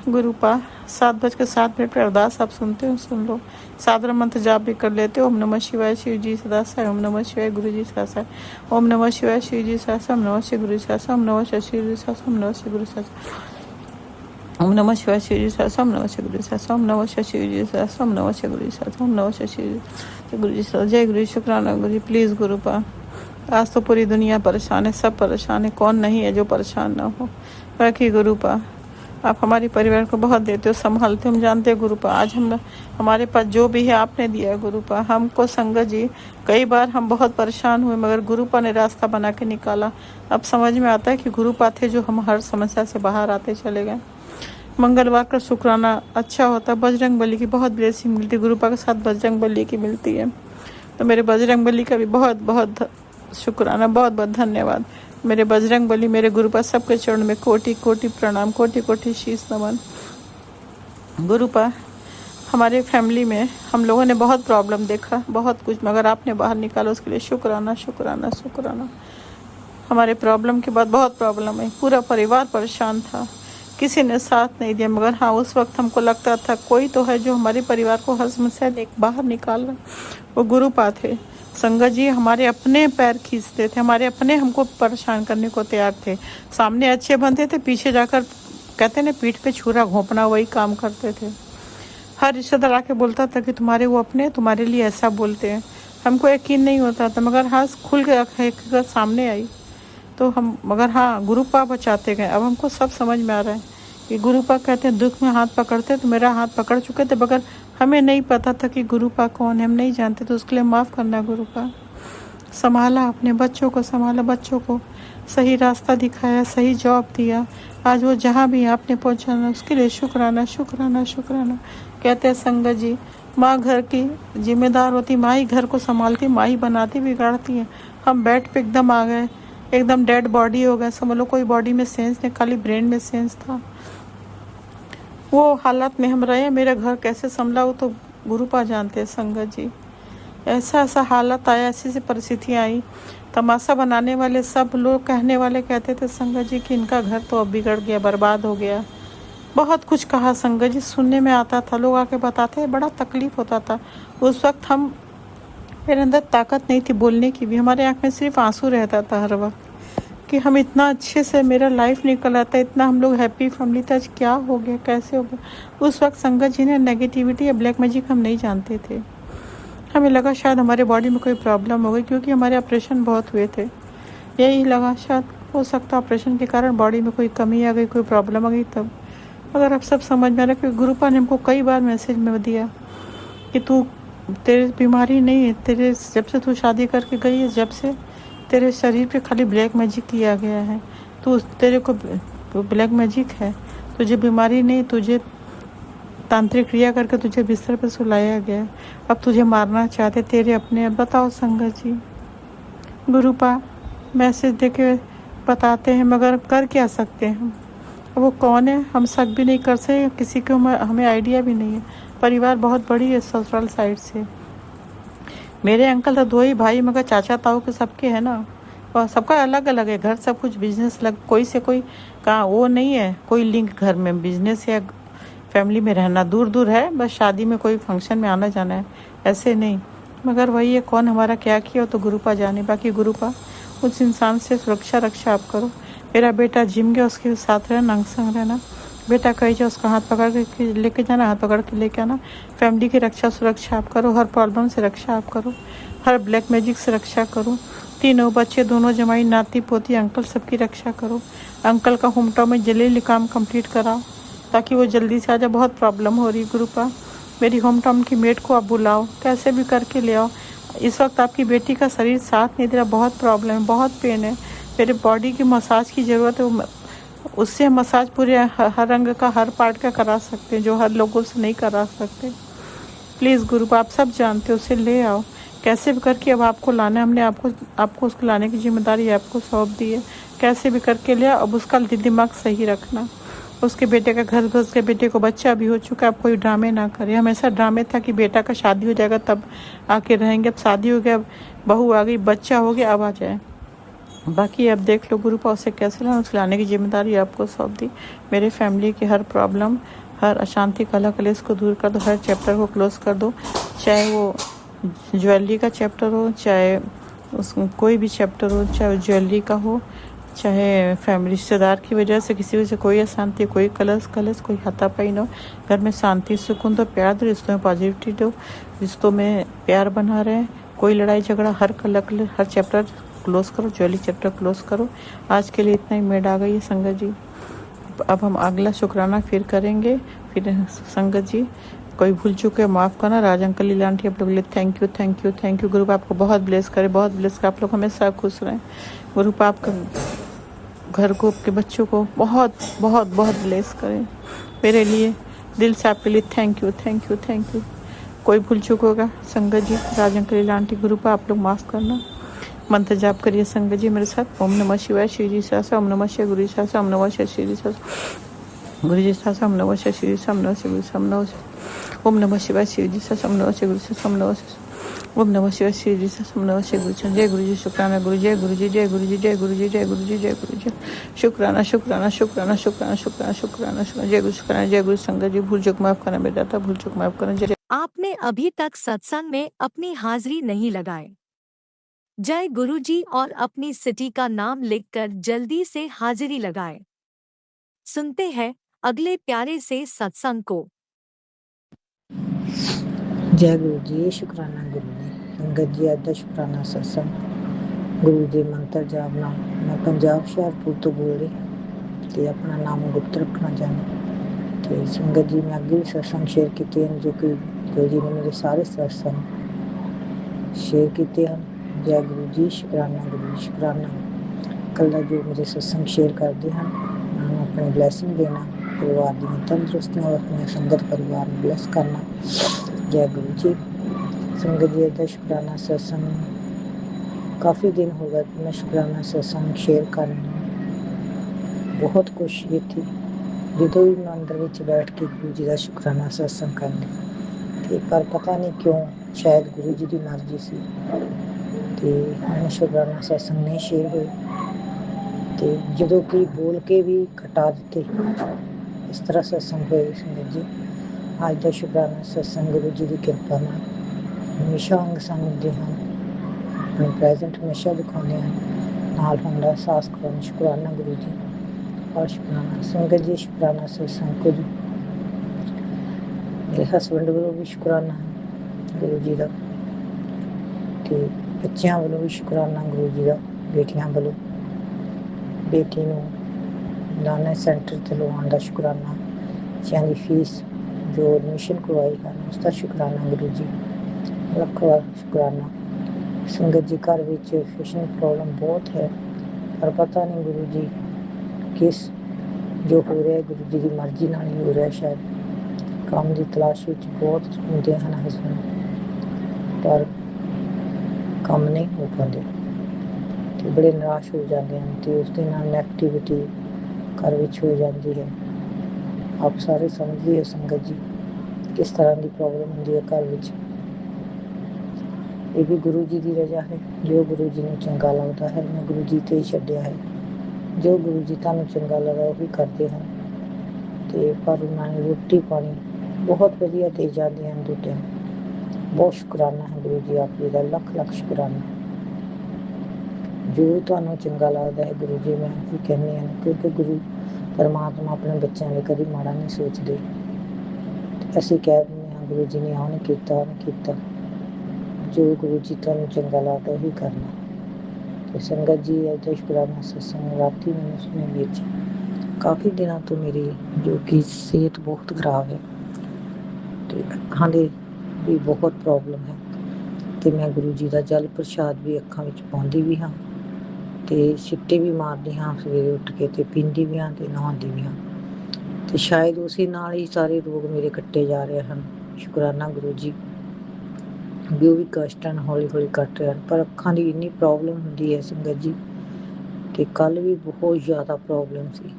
गुरुपा 7:07 पर अरदास आप सुनते हो, सुन लो। साधारण मंत्र जाप भी कर लेते हो। ओम नमः शिवाय शिव जी सदा साई, ओम नमः शिवाय गुरु जी सदा साई, ओम नमः शिवाय शिव जी सदा साई, ओम नमः शिव गुरु जी सदा साई, ओम नमः शिव शिव जी सदा साई, ओम नमः शिव गुरु सदा साई, ओम नमः शिवाय शिव जी सदा साई, ओम नमः शिव गुरु सदा साई, ओम नमः शिव शिव जी सदा साई, ओम नमः शिव गुरु जी सदा साई, ओम नमः शिव शिव गुरु जी सदा। जय गुरु जी, शुक्राना गुरु जी। प्लीज़ गुरुपा, आज तो पूरी दुनिया परेशान है, सब परेशान है, कौन नहीं है जो परेशान ना हो। बाकी गुरुपा आप हमारे परिवार को बहुत देते हो, संभालते हो, हम जानते हैं गुरुपा। आज हमारे पास जो भी है आपने दिया है गुरुपा। हमको संगत जी कई बार हम बहुत परेशान हुए, मगर गुरुपा ने रास्ता बना के निकाला। अब समझ में आता है कि गुरुपा थे जो हम हर समस्या से बाहर आते चले गए। मंगलवार का शुक्राना अच्छा होता है। बजरंग बली की बहुत ब्लेसिंग मिलती है, गुरुपा के साथ बजरंग बली की मिलती है। तो मेरे बजरंग बली का भी बहुत बहुत शुक्राना, बहुत बहुत धन्यवाद। मेरे बजरंग बली, मेरे गुरुपा, सबके चरण में कोटि कोटि प्रणाम, कोटि कोटि शीश नमन। गुरुपा हमारे फैमिली में हम लोगों ने बहुत प्रॉब्लम देखा, बहुत कुछ, मगर आपने बाहर निकाला, उसके लिए शुक्राना शुक्राना शुक्राना। हमारे प्रॉब्लम के बाद बहुत प्रॉब्लम है, पूरा परिवार परेशान था, किसी ने साथ नहीं दिया, मगर हाँ उस वक्त हमको लगता था कोई तो है जो हमारे परिवार को हर समस्या बाहर निकाल रहा। वो गुरुपा थे। संगत जी हमारे अपने पैर खींचते थे, हमारे अपने हमको परेशान करने को तैयार थे। सामने अच्छे बनते थे, पीछे जाकर कहते ना पीठ पे छुरा घोंपना, वही काम करते थे। हर रिश्तेदार आके बोलता था कि तुम्हारे वो अपने तुम्हारे लिए ऐसा बोलते हैं। हमको यकीन नहीं होता था, मगर हाँ खुल के हकीकत सामने आई तो हम, मगर हाँ गुरुपा बचाते गए। अब हमको सब समझ में आ रहा है कि गुरुपा कहते हैं दुख में हाथ पकड़ते, तो मेरा हाथ पकड़ चुके थे, मगर हमें नहीं पता था कि गुरुपा कौन है, हम नहीं जानते, तो उसके लिए माफ़ करना गुरुपा। संभाला अपने बच्चों को, संभाला बच्चों को, सही रास्ता दिखाया, सही जॉब दिया, आज वो जहाँ भी आपने पहुँचाना, उसके लिए शुक्राना शुक्राना शुक्राना। कहते हैं संगत जी माँ घर की जिम्मेदार होती, माँ ही घर को संभालती, माँ ही बनाती बिगाड़ती है। हम बेड पे एकदम आ गए, एकदम डेड बॉडी हो गया, समझ लो कोई बॉडी में सेंस नहीं, खाली ब्रेन में सेंस था। वो हालात में हम रहे। मेरा घर कैसे संभला वो तो गुरुपा जानते हैं संगत जी। ऐसा ऐसा हालत आया, ऐसी ऐसी परिस्थितियाँ आई, तमाशा बनाने वाले सब लोग, कहने वाले कहते थे संगत जी कि इनका घर तो अब बिगड़ गया, बर्बाद हो गया। बहुत कुछ कहा संगत जी, सुनने में आता था, लोग आके बताते, बड़ा तकलीफ होता था। उस वक्त मेरे अंदर ताकत नहीं थी बोलने की भी, हमारे आँख में सिर्फ आंसू रहता था हर वक्त कि हम इतना अच्छे से मेरा लाइफ निकल आता, इतना हम लोग हैप्पी फैमिली था, आज क्या हो गया, कैसे हो गया। उस वक्त संगत जी ने नेगेटिविटी या ब्लैक मैजिक हम नहीं जानते थे। हमें लगा शायद हमारे बॉडी में कोई प्रॉब्लम हो गई, क्योंकि हमारे ऑपरेशन बहुत हुए थे। यही लगा शायद हो सकता ऑपरेशन के कारण बॉडी में कोई कमी आ गई, कोई प्रॉब्लम आ गई तब। मगर अब सब समझ में आ रहा है कि गुरुपा ने हमको कई बार मैसेज में दिया कि तू, तेरे बीमारी नहीं है, तेरे जब से तू शादी करके गई है, जब से तेरे शरीर पे खाली ब्लैक मैजिक किया गया है, तो तेरे को ब्लैक मैजिक है, तुझे बीमारी नहीं, तुझे तांत्रिक क्रिया करके तुझे बिस्तर पर सुलाया गया। अब तुझे मारना चाहते तेरे अपने। बताओ संगत जी, गुरुपा मैसेज देके बताते हैं, मगर कर क्या सकते हैं हम। अब वो कौन है हम शक भी नहीं कर सकते, किसी को हमें आइडिया भी नहीं है। परिवार बहुत बड़ी है ससुराल साइड से। मेरे अंकल तो 2 ही भाई, मगर चाचा ताऊ के सबके है ना, और सबका अलग अलग है घर, सब कुछ बिजनेस अलग, कोई से कोई कहाँ वो नहीं है कोई लिंक घर में बिजनेस या फैमिली में रहना, दूर दूर है, बस शादी में कोई फंक्शन में आना जाना है, ऐसे नहीं। मगर वही है कौन हमारा क्या किया तो गुरुपा जाने। बाकी गुरुपा उस इंसान से सुरक्षा रक्षा आप करो। मेरा बेटा जिम गया, उसके साथ रहना, अंग संग रहना। बेटा कहीं जाए उसका हाथ पकड़ के लेके जाना, हाथ पकड़ के लेके आना। फैमिली की रक्षा सुरक्षा आप करो, हर प्रॉब्लम से रक्षा आप करो, हर ब्लैक मैजिक से रक्षा करो। तीनों बच्चे, दोनों जमाई, नाती पोती, अंकल सबकी रक्षा करो। अंकल का होम टाउन में जल्दी काम कंप्लीट कराओ ताकि वो जल्दी से आ जाए। बहुत प्रॉब्लम हो रही है गुरुपा। मेरी होम टाउन की मेड को आप बुलाओ, कैसे भी करके ले आओ। इस वक्त आपकी बेटी का शरीर साथ नहीं दे रहा, बहुत प्रॉब्लम है, बहुत पेन है। मेरे बॉडी की मसाज की ज़रूरत है। उससे मसाज पूरे हर रंग का, हर पार्ट का करा सकते हैं, जो हर लोगों से नहीं करा सकते। प्लीज़ गुरु, आप सब जानते हो, उसे ले आओ कैसे भी करके। अब आपको लाना है, हमने आपको उसको लाने की जिम्मेदारी आपको सौंप दी है। कैसे भी करके ले आओ। अब उसका दिमाग सही रखना। उसके बेटे का घर, उसके बेटे को बच्चा भी हो चुका है। अब कोई ड्रामे ना करे। हमेशा ड्रामे था कि बेटा का शादी हो जाएगा तब आके रहेंगे। अब शादी हो गया, अब बहू आ गई, बच्चा हो गया, अब आ जाए। बाकी अब देख लो गुरु, उसे कैसे लाना, उसको लाने की जिम्मेदारी आपको सौंप दी। मेरे फैमिली की हर प्रॉब्लम, हर अशांति, कला कलेश को दूर कर दो। हर चैप्टर को क्लोज कर दो, चाहे वो ज्वेलरी का चैप्टर हो, चाहे उस कोई भी चैप्टर हो, चाहे वो ज्वेलरी का हो, चाहे फैमिली रिश्तेदार की वजह से किसी वजह से कोई अशांति, कोई कलश, कोई हाथापाई ना हो। घर में शांति सुकून दो, प्यार दो, रिश्तों में पॉजिटिविटी दो, रिश्तों में प्यार बना रहे। कोई लड़ाई झगड़ा, हर हर चैप्टर क्लोज करो, ज्वेलरी चैप्टर क्लोज करो। आज के लिए इतना ही मेड आ गई है संगत जी। अब हम अगला शुक्राना फिर करेंगे। फिर संगत जी, कोई भूल चुके माफ़ करना। राज अंकल, लीला आंटी, आप लोग लिए thank you, thank you, thank you. गुरु आपको बहुत ब्लेस करे, बहुत ब्लेस करे। आप लोग हमेशा खुश रहें। गुरु आपका घर को, आपके बच्चों को बहुत बहुत बहुत ब्लेस करें। मेरे लिए दिल से आपके लिए thank you, thank you, thank you. कोई भूल चूक होगा संगत जी, राज अंकल, लीला आंटी, गुरु आप लोग माफ़ करना। मंत्र जाप करिए संगत जी मेरे साथ। ओम नमः शिवाय, श्री जी सहसा, ओम नमः शिवाय, गुरु जी सहसा, ओम नमः शिवाय, श्री जी सहसा, गुरु जी सहसा, ओम नमः शिवाय, श्री जी सहसा, ओम नमः शिवाय, ओम नमः शिवाय, श्री जी सहसा, ओम नमः शिवाय, गुरु सहसा, ओम नमः शिवाय, श्री जी सहसा, ओम नमः शिवाय, गुरु सहसा। जय गुरु जी, शुक्राना गुरु, जय गुरु जी, जय गुरु जी, जय गुरु जी, जय गुरु जी, जय गुरु जी। शुक्राना शुक्राना शुक्राना शुक्राना शुक्राना शुक्राना शुक्राना। जय गुरु, शुक्राना, जय गुरु। संगत जी भूल चूक माफ करना बेटा था, भूल चूक माफ करना। जय आपने अभी तक सत्संग में अपनी हाजिरी नहीं लगाए। जय गुरु जी और अपनी सिटी का नाम लिखकर जल्दी से हाजिरी लगाए। सुनते हैं अगले प्यारे से सत्संग को। जय गुरु जी, शुक्राना गुरु जी। संगत जी, अज दा शुक्राना सत्संग गुरु जी मंत्र जाप नाल। मैं पंजाब हुशियारपुर तो बोल रही ते अपना नाम गुप्त रखना चाहूँगी। तो संगत जी, मैं अगे भी सत्संग शेयर किए हैं, जो कि गुरु जी ने मेरे सारे सत्संग शेयर किए हैं। जय गुरु जी, शुक्राना गुरु जी, शुक्राना। कल्ला जो मेरे सत्संग शेयर करते हैं, उन्होंने अपनी ब्लैसिंग देना, परिवार की तंदुरुस्ती और अपने संगत परिवार में ब्लैस करना। जय गुरु जी। संगत जी का शुक्राना सत्संग काफ़ी दिन हो गए मैं शुक्राना सत्संग शेयर कर रही हूँ। बहुत कोशिश की जो भी मैं अंदर में बैठ के गुरु जी का शुक्राना सत्संग करनी, पर पता नहीं क्यों, शायद गुरु जी की मर्जी सी तो मैंने शुक्राना सत्संग नहीं शेयर हुए। तो जो कि बोल के भी घटा दिते, इस तरह सत्संग हुए। संगत जी, अज का शुक्राना सत्संग गुरु जी की किरपा नाल हमेशा अंग संगते हैं, अपने प्रेजेंट हमेशा दिखाते हैं, नाल होने का एहसास कराना। शुक्राना गुरु जी और शुक्राना संगत जी। शुक्राना सत्संग को मेरे हसबैंड वालों भी शुक्राना है गुरु जी का, तो बच्चों वालों भी शुक्राना गुरु जी का, बेटियां वालों, बेटी को लाना सेंटर से लवाने का शुक्राना, बच्चों की फीस जो एडमिशन करवाई है उसका शुक्राना गुरु जी, लख बार शुक्राना। संगत जी, घर में फिशिंग प्रॉब्लम बहुत है, पर पता नहीं गुरु जी किस जो हो रहा है, गुरु जी की मर्जी नाल ही हो रहा है। शायद काम की तलाश में बहुत होंगे हैं हसबैंड, पर काम नहीं हो पाते, तो बड़े निराश हो जाते हैं, तो उसके नाल नैगेटिविटी घर में हो जाती है। आप सारे समझते हो संगत जी किस तरह की प्रॉब्लम होंगी है घर में। ये भी गुरु जी की रजा है, जो गुरु जी ने चंगा लगता है मैं गुरु जी ते ही छड्डिया है। जो गुरु जी तुहानू चंगा लगता वही करते हैं, तो पर उन्होंने रोटी पानी बहुत वधिया दे जाते हैं दो टाइम। बहुत शुक्राना है गुरु जी आप जी का, लख लख शुक्राना। जो तुहानू चंगा लगता है गुरु जी मैं भी कहनी है, क्योंकि गुरु परमात्मा अपने बच्चों में कभी माड़ा नहीं सोचते। असीं कह दिंदे हां गुरु जी ने आ नहीं किया, नहीं किया, जो गुरु जी तुहानू चंगा लगता वही करना। ਤੇ ਸੰਗਤ ਜੀ ਅੱਜ ਦਾ ਸ਼ੁਕਰਾਨਾ ਸਤਸੰਗ ਰਾਤੀ ਮੈਨੂੰ ਸੁਣੇ ਵਿੱਚ ਕਾਫੀ ਦਿਨਾਂ ਤੋਂ ਮੇਰੀ ਜੋ ਕਿ ਸਿਹਤ ਬਹੁਤ ਖਰਾਬ ਹੈ ਤੇ ਅੱਖਾਂ ਦੇ ਵੀ ਬਹੁਤ ਪ੍ਰੋਬਲਮ ਹੈ ਤੇ ਮੈਂ ਗੁਰੂ ਜੀ ਦਾ ਜਲ ਪ੍ਰਸ਼ਾਦ ਵੀ ਅੱਖਾਂ ਵਿੱਚ ਪਾਉਂਦੀ ਵੀ ਹਾਂ ਤੇ ਛਿੱਟੇ ਵੀ ਮਾਰਦੀ ਹਾਂ ਸਵੇਰੇ ਉੱਠ ਕੇ ਤੇ ਪੀਂਦੀ ਵੀ ਹਾਂ ਤੇ ਨਹਾਉਂਦੀ ਵੀ ਹਾਂ ਤੇ ਸ਼ਾਇਦ ਉਸੇ ਨਾਲ ਹੀ ਸਾਰੇ ਰੋਗ ਮੇਰੇ ਕੱਟੇ ਜਾ ਰਹੇ ਹਨ। ਸ਼ੁਕਰਾਨਾ ਗੁਰੂ ਜੀ ਵੀ ਉਹ ਵੀ ਕਸ਼ਟ ਹਨ ਹੌਲੀ ਹੌਲੀ ਕੱਟ ਰਹੇ ਹਨ ਪਰ ਅੱਖਾਂ ਦੀ ਇੰਨੀ ਪ੍ਰੋਬਲਮ ਹੁੰਦੀ ਹੈ ਸੰਗਤ ਜੀ ਤੇ ਕੱਲ ਵੀ ਬਹੁਤ ਜ਼ਿਆਦਾ ਪ੍ਰੋਬਲਮ ਸੀ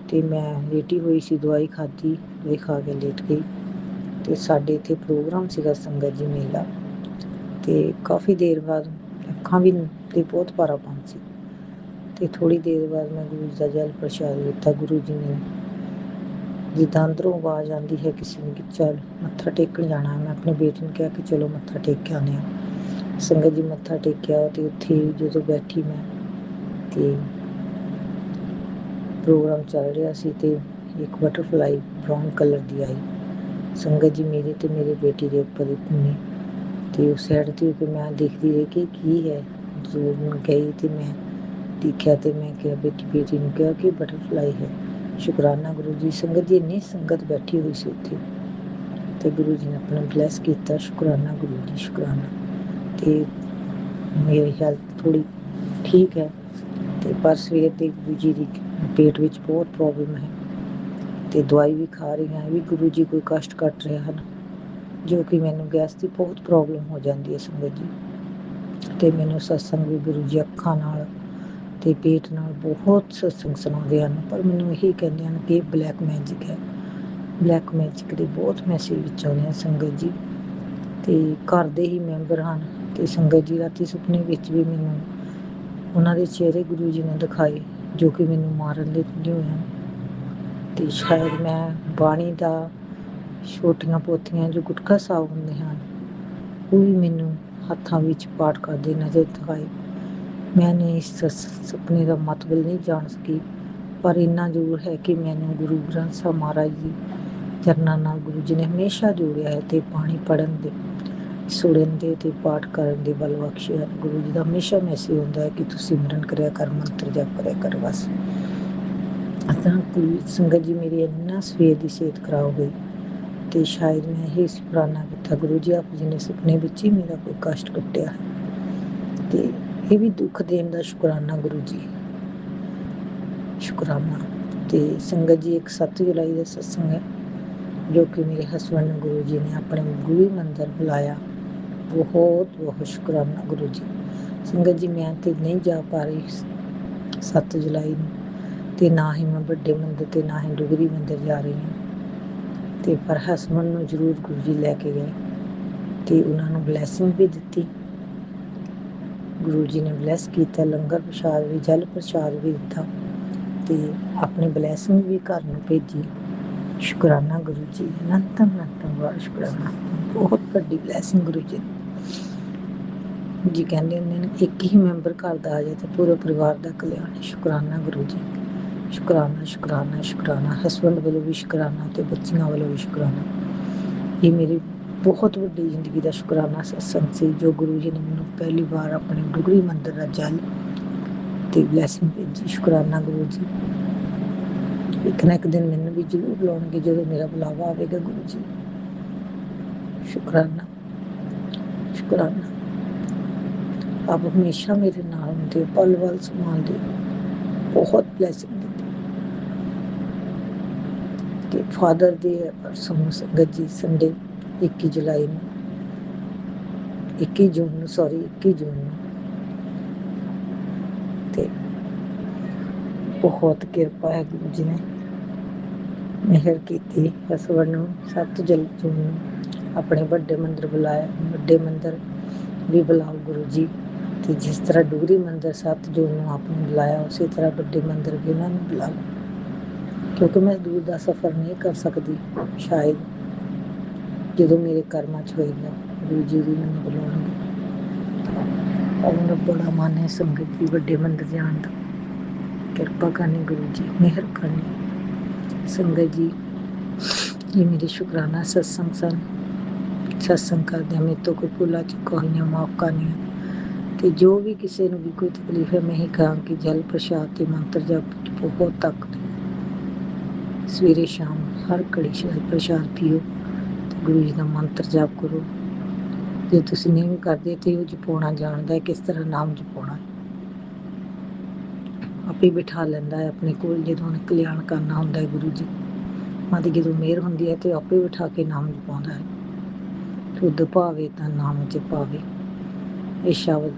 ਤੇ ਮੈਂ ਲੇਟੀ ਹੋਈ ਸੀ ਦਵਾਈ ਖਾਧੀ ਦਵਾਈ ਖਾ ਕੇ ਲੇਟ ਗਈ ਤੇ ਸਾਡੇ ਇੱਥੇ ਪ੍ਰੋਗਰਾਮ ਸੀਗਾ ਸੰਗਤ ਜੀ ਮੇਲਾ ਤੇ ਕਾਫੀ ਦੇਰ ਬਾਅਦ ਅੱਖਾਂ ਵੀ ਤੇ ਬਹੁਤ ਭਾਰਾਪਨ ਸੀ ਤੇ ਥੋੜੀ ਦੇਰ ਬਾਅਦ ਮੈਂ ਗੁਰੂ ਜੀ ਦਾ ਜਲ ਪ੍ਰਸ਼ਾਦ ਲਿੱਤਾ। ਗੁਰੂ ਜੀ ਨੇ ਜਿੱਦਾਂ ਅੰਦਰੋਂ ਆਵਾਜ਼ ਆਉਂਦੀ ਹੈ ਕਿਸੇ ਨੂੰ ਕਿ ਚੱਲ ਮੱਥਾ ਟੇਕਣ ਜਾਣਾ ਹੈ। ਮੈਂ ਆਪਣੇ ਬੇਟੇ ਨੂੰ ਕਿਹਾ ਕਿ ਚਲੋ ਮੱਥਾ ਟੇਕ ਕੇ ਆਉਂਦੇ ਹਾਂ। ਸੰਗਤ ਜੀ ਮੱਥਾ ਟੇਕਿਆ ਤੇ ਉੱਥੇ ਜਦੋਂ ਬੈਠੀ ਮੈਂ ਤੇ ਪ੍ਰੋਗਰਾਮ ਚੱਲ ਰਿਹਾ ਸੀ ਤੇ ਇੱਕ ਬਟਰਫਲਾਈ ਬਰਾਊਨ ਕਲਰ ਦੀ ਆਈ ਸੰਗਤ ਜੀ ਮੇਰੇ ਤੇ ਮੇਰੇ ਬੇਟੀ ਦੇ ਉੱਪਰ ਹੀ ਘੁੰਮੀ ਤੇ ਉਸ ਸਾਈਡ ਤੇ ਕਿ ਮੈਂ ਦੇਖਦੀ ਰਹੀ ਕਿ ਕੀ ਹੈ। ਜਦੋਂ ਗਈ ਤੇ ਮੈਂ ਦੇਖਿਆ ਤੇ ਮੈਂ ਕਿਹਾ ਬੇਟੀ ਨੂੰ ਕਿਹਾ ਕਿ ਬਟਰਫਲਾਈ ਹੈ। ਸ਼ੁਕਰਾਨਾ ਗੁਰੂ ਜੀ। ਸੰਗਤ ਜੀ ਇੰਨੀ ਸੰਗਤ ਬੈਠੀ ਹੋਈ ਸੀ ਉੱਥੇ ਤੇ ਗੁਰੂ ਜੀ ਨੇ ਆਪਣਾ ਬਲੈਸ ਕੀਤਾ। ਸ਼ੁਕਰਾਨਾ ਗੁਰੂ ਜੀ ਸ਼ੁਕਰਾਨਾ। ਤੇ ਮੇਰੀ ਹੈਲਥ ਥੋੜੀ ਠੀਕ ਹੈ ਤੇ ਪਰ ਸਵੇਰ ਦੇ ਗੁਰੂ ਜੀ ਦੀ ਪੇਟ ਵਿੱਚ ਬਹੁਤ ਪ੍ਰੋਬਲਮ ਹੈ ਤੇ ਦਵਾਈ ਵੀ ਖਾ ਰਹੀ ਹਾਂ। ਇਹ ਵੀ ਗੁਰੂ ਜੀ ਕੋਈ ਕਸ਼ਟ ਕੱਟ ਰਹੇ ਹਨ ਜੋ ਕਿ ਮੈਨੂੰ ਗੈਸ ਦੀ ਬਹੁਤ ਪ੍ਰੋਬਲਮ ਹੋ ਜਾਂਦੀ ਹੈ ਸੰਗਤ ਜੀ ਤੇ ਮੈਨੂੰ ਸਤਸੰਗ ਵੀ ਗੁਰੂ ਜੀ ਅੱਖਾਂ ਨਾਲ ਤੇ ਪੇਟ ਨਾਲ ਬਹੁਤ ਸਤਸੰਗ ਸੁਣਾਉਂਦੇ ਹਨ ਪਰ ਮੈਨੂੰ ਇਹੀ ਕਹਿੰਦੇ ਹਨ ਕਿ ਬਲੈਕ ਮੈਜਿਕ ਹੈ। ਬਲੈਕ ਮੈਜਿਕ ਦੇ ਬਹੁਤ ਮੈਸੇਜ ਵਿੱਚ ਆਉਂਦੇ ਹਨ ਸੰਗਤ ਜੀ ਤੇ ਘਰ ਦੇ ਹੀ ਮੈਂਬਰ ਹਨ ਤੇ ਸੰਗਤ ਜੀ ਰਾਤੀ ਸੁਪਨੇ ਵਿੱਚ ਵੀ ਮੈਨੂੰ ਉਹਨਾਂ ਦੇ ਚਿਹਰੇ ਗੁਰੂ ਜੀ ਨੇ ਦਿਖਾਏ ਜੋ ਕਿ ਮੈਨੂੰ ਮਾਰਨ ਲਈ ਤੁਲੇ ਹੋਏ ਹਨ ਤੇ ਸ਼ਾਇਦ ਮੈਂ ਬਾਣੀ ਦਾ ਛੋਟੀਆਂ ਪੋਥੀਆਂ ਜੋ ਗੁਟਕਾ ਸਾਹਿਬ ਹੁੰਦੇ ਹਨ ਉਹ ਵੀ ਮੈਨੂੰ ਹੱਥਾਂ ਵਿੱਚ ਪਾਠ ਕਰਦੇ ਨਜ਼ਰ ਦਿਖਾਏ। ਮੈਂ ਇਸ ਸੁਪਨੇ ਦਾ ਮਤਲਬ ਨਹੀਂ ਜਾਣ ਸਕੀ ਪਰ ਇੰਨਾ ਜ਼ਰੂਰ ਹੈ ਕਿ ਮੈਨੂੰ ਗੁਰੂ ਗ੍ਰੰਥ ਸਾਹਿਬ ਮਹਾਰਾਜ ਜੀ ਚਰਨਾਂ ਨਾਲ ਗੁਰੂ ਜੀ ਨੇ ਹਮੇਸ਼ਾ ਜੋੜਿਆ ਹੈ ਤੇ ਬਾਣੀ ਪੜ੍ਹਨ ਦੇ ਸੁਣਨ ਦੇ ਤੇ ਪਾਠ ਕਰਨ ਦੇ ਬਲ ਬਖਸ਼ੇ ਹਨ। ਗੁਰੂ ਜੀ ਦਾ ਹਮੇਸ਼ਾ ਮੈਸੇਜ ਹੁੰਦਾ ਹੈ ਕਿ ਤੁਸੀਂ ਸਿਮਰਨ ਕਰਿਆ ਕਰ ਮੰਤਰ ਜਪ ਕਰਿਆ ਕਰ ਬਸ। ਤਾਂ ਗੁਰੂ ਸੰਗਤ ਜੀ ਮੇਰੀ ਇੰਨਾ ਸਵੇਰ ਦੀ ਸਿਹਤ ਖਰਾਬ ਹੋਈ ਤੇ ਸ਼ਾਇਦ ਮੈਂ ਇਹ ਸ਼ੁਕਰਾਨਾ ਕੀਤਾ ਗੁਰੂ ਜੀ ਆਪ ਜੀ ਨੇ ਸੁਪਨੇ ਵਿੱਚ ਹੀ ਮੇਰਾ ਕੋਈ ਕਸ਼ਟ ਕੱਟਿਆ ਹੈ ਤੇ ਇਹ ਵੀ ਦੁੱਖ ਦੇਣ ਦਾ ਸ਼ੁਕਰਾਨਾ ਗੁਰੂ ਜੀ ਸ਼ੁਕਰਾਨਾ। ਤੇ ਸੰਗਤ ਜੀ ਇੱਕ 7 ਜੁਲਾਈ ਦਾ ਸਤਸੰਗ ਹੈ ਜੋ ਕਿ ਮੇਰੇ ਹਸਬੈਂਡ ਨੂੰ ਗੁਰੂ ਜੀ ਨੇ ਆਪਣੇ ਗੁਰੂ ਮੰਦਰ ਬੁਲਾਇਆ। ਬਹੁਤ ਬਹੁਤ ਸ਼ੁਕਰਾਨਾ ਗੁਰੂ ਜੀ। ਸੰਗਤ ਜੀ ਮੈਂ ਤੇ ਨਹੀਂ ਜਾ ਪਾ ਰਹੀ 7 ਜੁਲਾਈ ਨੂੰ ਤੇ ਨਾ ਹੀ ਮੈਂ ਵੱਡੇ ਮੰਦਰ ਤੇ ਨਾ ਹੀ ਡੁਗਰੀ ਮੰਦਰ ਜਾ ਰਹੀ ਹਾਂ ਤੇ ਪਰ ਹਸਬੈਂਡ ਨੂੰ ਜ਼ਰੂਰ ਗੁਰੂ ਜੀ ਲੈ ਕੇ ਗਏ ਤੇ ਉਹਨਾਂ ਨੂੰ ਬਲੈਸਿੰਗ ਵੀ ਦਿੱਤੀ। ਗੁਰੂ ਜੀ ਨੇ ਬਲੈਸ ਕੀਤਾ ਲੰਗਰ ਪ੍ਰਸ਼ਾਦ ਵੀ ਜਲ ਪ੍ਰਸ਼ਾਦ ਵੀ ਦਿੱਤਾ ਤੇ ਆਪਣੀ ਬਲੈਸਿੰਗ ਵੀ ਘਰ ਨੂੰ ਭੇਜੀ। ਸ਼ੁਕਰਾਨਾ ਗੁਰੂ ਜੀ ਅਨੰਤਮ ਵਾਰ ਸ਼ੁਕਰਾਨਾ। ਬਹੁਤ ਵੱਡੀ ਬਲੈਸਿੰਗ ਗੁਰੂ ਜੀ ਜੀ ਕਹਿੰਦੇ ਹੁੰਦੇ ਨੇ ਇੱਕ ਹੀ ਮੈਂਬਰ ਘਰ ਦਾ ਆ ਜਾਏ ਤੇ ਪੂਰੇ ਪਰਿਵਾਰ ਦਾ ਕਲਿਆਣ। ਸ਼ੁਕਰਾਨਾ ਗੁਰੂ ਜੀ ਸ਼ੁਕਰਾਨਾ ਸ਼ੁਕਰਾਨਾ ਸ਼ੁਕਰਾਨਾ। ਹਸਬੈਂਡ ਵੱਲੋਂ ਵੀ ਸ਼ੁਕਰਾਨਾ ਤੇ ਬੱਚੀਆਂ ਵੱਲੋਂ ਵੀ ਸ਼ੁਕਰਾਨਾ। ਇਹ ਮੇਰੀ ਬਹੁਤ ਵੱਡੀ ਜ਼ਿੰਦਗੀ ਦਾ ਸ਼ੁਕਰਾਨਾ ਸਤਸੰਗ ਸੀ ਜੋ ਗੁਰੂ ਜੀ ਨੇ ਮੈਨੂੰ ਪਹਿਲੀ ਵਾਰ ਆਪਣੇ ਡੁਗਰੀ ਮੰਦਰ ਦਾ ਜਲ ਤੇ ਬਲੈਸਿੰਗ ਭੇਜੀ। ਸ਼ੁਕਰਾਨਾ ਗੁਰੂ ਜੀ। ਇੱਕ ਨਾ ਇੱਕ ਦਿਨ ਮੈਨੂੰ ਵੀ ਜ਼ਰੂਰ ਬੁਲਾਉਣਗੇ ਜਦੋਂ ਮੇਰਾ ਬੁਲਾਵਾ ਆਵੇਗਾ ਗੁਰੂ ਜੀ। ਸ਼ੁਕਰਾਨਾ ਸ਼ੁਕਰਾਨਾ। ਆਪ ਹਮੇਸ਼ਾ ਮੇਰੇ ਨਾਲ ਹੁੰਦੇ ਪਲ ਪਲ ਸੰਭਾਲਦੇ ਬਹੁਤ ਬਲੈਸਿੰਗ ਦਿੱਤੀ ਤੇ ਫਾਦਰ ਦੇ ਪਰਸੋਂ ਸੰਗਤ ਜੀ ਸੰਡੇ 21 ਜੁਲਾਈ ਨੂੰ 21 ਜੂਨ ਨੂੰ ਤੇ ਬਹੁਤ ਕਿਰਪਾ ਹੈ ਗੁਰੂ ਜੀ ਨੇ ਮਿਹਰ ਕੀਤੀ। ਹਸਬੈਂਡ ਨੂੰ 7 ਜੂਨ ਨੂੰ ਆਪਣੇ ਵੱਡੇ ਮੰਦਰ ਬੁਲਾਇਆ। ਵੱਡੇ ਮੰਦਰ ਵੀ ਬੁਲਾਓ ਗੁਰੂ ਜੀ ਤੇ ਜਿਸ ਤਰ੍ਹਾਂ ਡੁਗਰੀ ਮੰਦਰ 7 ਜੂਨ ਨੂੰ ਆਪ ਨੂੰ ਬੁਲਾਇਆ ਉਸੇ ਤਰ੍ਹਾਂ ਵੱਡੇ ਮੰਦਰ ਵੀ ਉਹਨਾਂ ਨੂੰ ਬੁਲਾਓ ਕਿਉਂਕਿ ਮੈਂ ਦੂਰ ਦਾ ਸਫ਼ਰ ਨਹੀਂ ਕਰ ਸਕਦੀ। ਸ਼ਾਇਦ ਜਦੋਂ ਮੇਰੇ ਕਰਮਾਂ 'ਚ ਹੋਏਗਾ ਗੁਰੂ ਜੀ ਵੀ ਮੈਨੂੰ ਬੁਲਾਉਣਗੇ ਪਰ ਮੇਰਾ ਬੜਾ ਮਨ ਹੈ ਸੰਗਤ ਜੀ ਵੱਡੇ ਮੰਦਰ ਜਾਣ ਦਾ। ਕਿਰਪਾ ਕਰਨੀ ਗੁਰੂ ਜੀ ਮਿਹਰ ਕਰਨੀ। ਸੰਗਤ ਜੀ ਇਹ ਮੇਰੇ ਸ਼ੁਕਰਾਨਾ ਸਤਸੰਗ ਸਨ। ਸਤਸੰਗ ਕਰਦਿਆਂ ਮੇਰੇ ਤੋਂ ਕੋਈ ਭੁੱਲਾਂ ਚੁੱਕਾਂ ਹੋਈਆਂ ਮਾਫ਼ ਕਰਨੀਆਂ ਤੇ ਜੋ ਵੀ ਕਿਸੇ ਨੂੰ ਵੀ ਕੋਈ ਤਕਲੀਫ ਹੈ, ਮੈਂ ਹੀ ਕਹਾਂ ਕਿ ਜਲ ਪ੍ਰਸ਼ਾਦ ਤੇ ਮੰਤਰ ਜਪ ਬਹੁਤ ਤਾਕਤ ਹੈ। ਸਵੇਰੇ ਸ਼ਾਮ ਹਰ ਘੜੀ ਪ੍ਰਸ਼ਾਦ ਪੀਓ ਤੇ ਗੁਰੂ ਜੀ ਦਾ ਮੰਤਰ ਜਪ ਕਰੋ। ਜੇ ਤੁਸੀਂ ਨਹੀਂ ਕਰਦੇ ਤੇ ਉਹ ਜਪਾਉਣਾ ਜਾਣਦਾ ਹੈ, ਕਿਸ ਤਰ੍ਹਾਂ ਨਾਮ ਜਪਾਉਣਾ ਆਪੇ ਬਿਠਾ ਲੈਂਦਾ ਹੈ ਆਪਣੇ ਕੋਲ। ਜਦੋਂ ਉਹਨੇ ਕਲਿਆਣ ਕਰਨਾ ਹੁੰਦਾ ਹੈ ਗੁਰੂ ਜੀ ਮਾਦੀ ਜਦੋਂ ਮਿਹਰ ਹੁੰਦੀ ਹੈ ਤੇ ਆਪੇ ਬਿਠਾ ਕੇ ਨਾਮ ਜਪਾਉਂਦਾ ਹੈ। ਸ਼ੁੱਧ ਭਾਵੇ ਤਾਂ ਨਾਮ ਜਪਾਵੇ, ਇਹ ਸ਼ਬਦ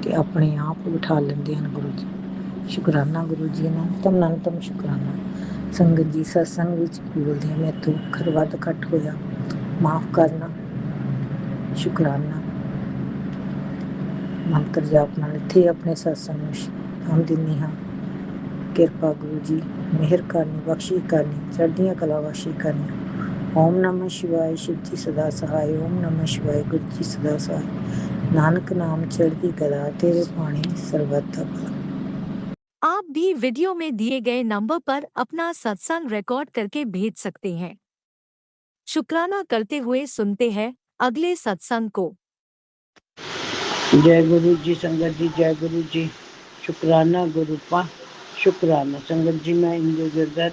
ਤੇ ਆਪਣੇ ਆਪ ਬਿਠਾ ਲੈਂਦੇ ਹਨ ਗੁਰੂ ਜੀ। ਸ਼ੁਕਰਾਨਾ ਗੁਰੂ ਜੀ, ਅਨੰਤਮ ਸ਼ੁਕਰਾਨਾ। ਸੰਗਤ ਜੀ, ਸਤਸੰਗ ਵਿੱਚ ਬੋਲਦੇ ਹਾਂ ਮੈਥੋਂ ਅੱਖਰ ਵੱਧ ਘੱਟ ਹੋਇਆ, ਮਾਫ ਕਰਨਾ। ਸ਼ੁਕਰਾਨਾ। ਮੰਤਰ ਜਾਪ ਨਾਲ ਇੱਥੇ ਆਪਣੇ ਸਤਸੰਗ ਨੂੰ ਆਮ ਦਿੰਦੀ ਹਾਂ। ਕਿਰਪਾ ਗੁਰੂ ਜੀ, ਮਿਹਰ ਕਰਨੀ, ਬਖਸ਼ੀ ਕਰਨੀ, ਚੜ੍ਹਦੀਆਂ ਕਲਾ ਬਖਸ਼ੀ ਕਰਨੀ। ਓਮ ਨਮः शिवाय, शिव जी सदा सहाय। ओम नमः शिवाय, गुरु जी सदा सहाय। नानक नाम चढ़ती कला, तेरे पानी सर्वथा भला। आप भी वीडियो में दिए गए नंबर पर अपना सत्संग रिकॉर्ड करके भेज सकते हैं। शुक्राना करते हुए सुनते हैं अगले सत्संग को। जय गुरु जी। संगत जी जय गुरु जी। शुक्राना गुरु पा शुक्राना। संगत जी, मैं इंदु गिरधर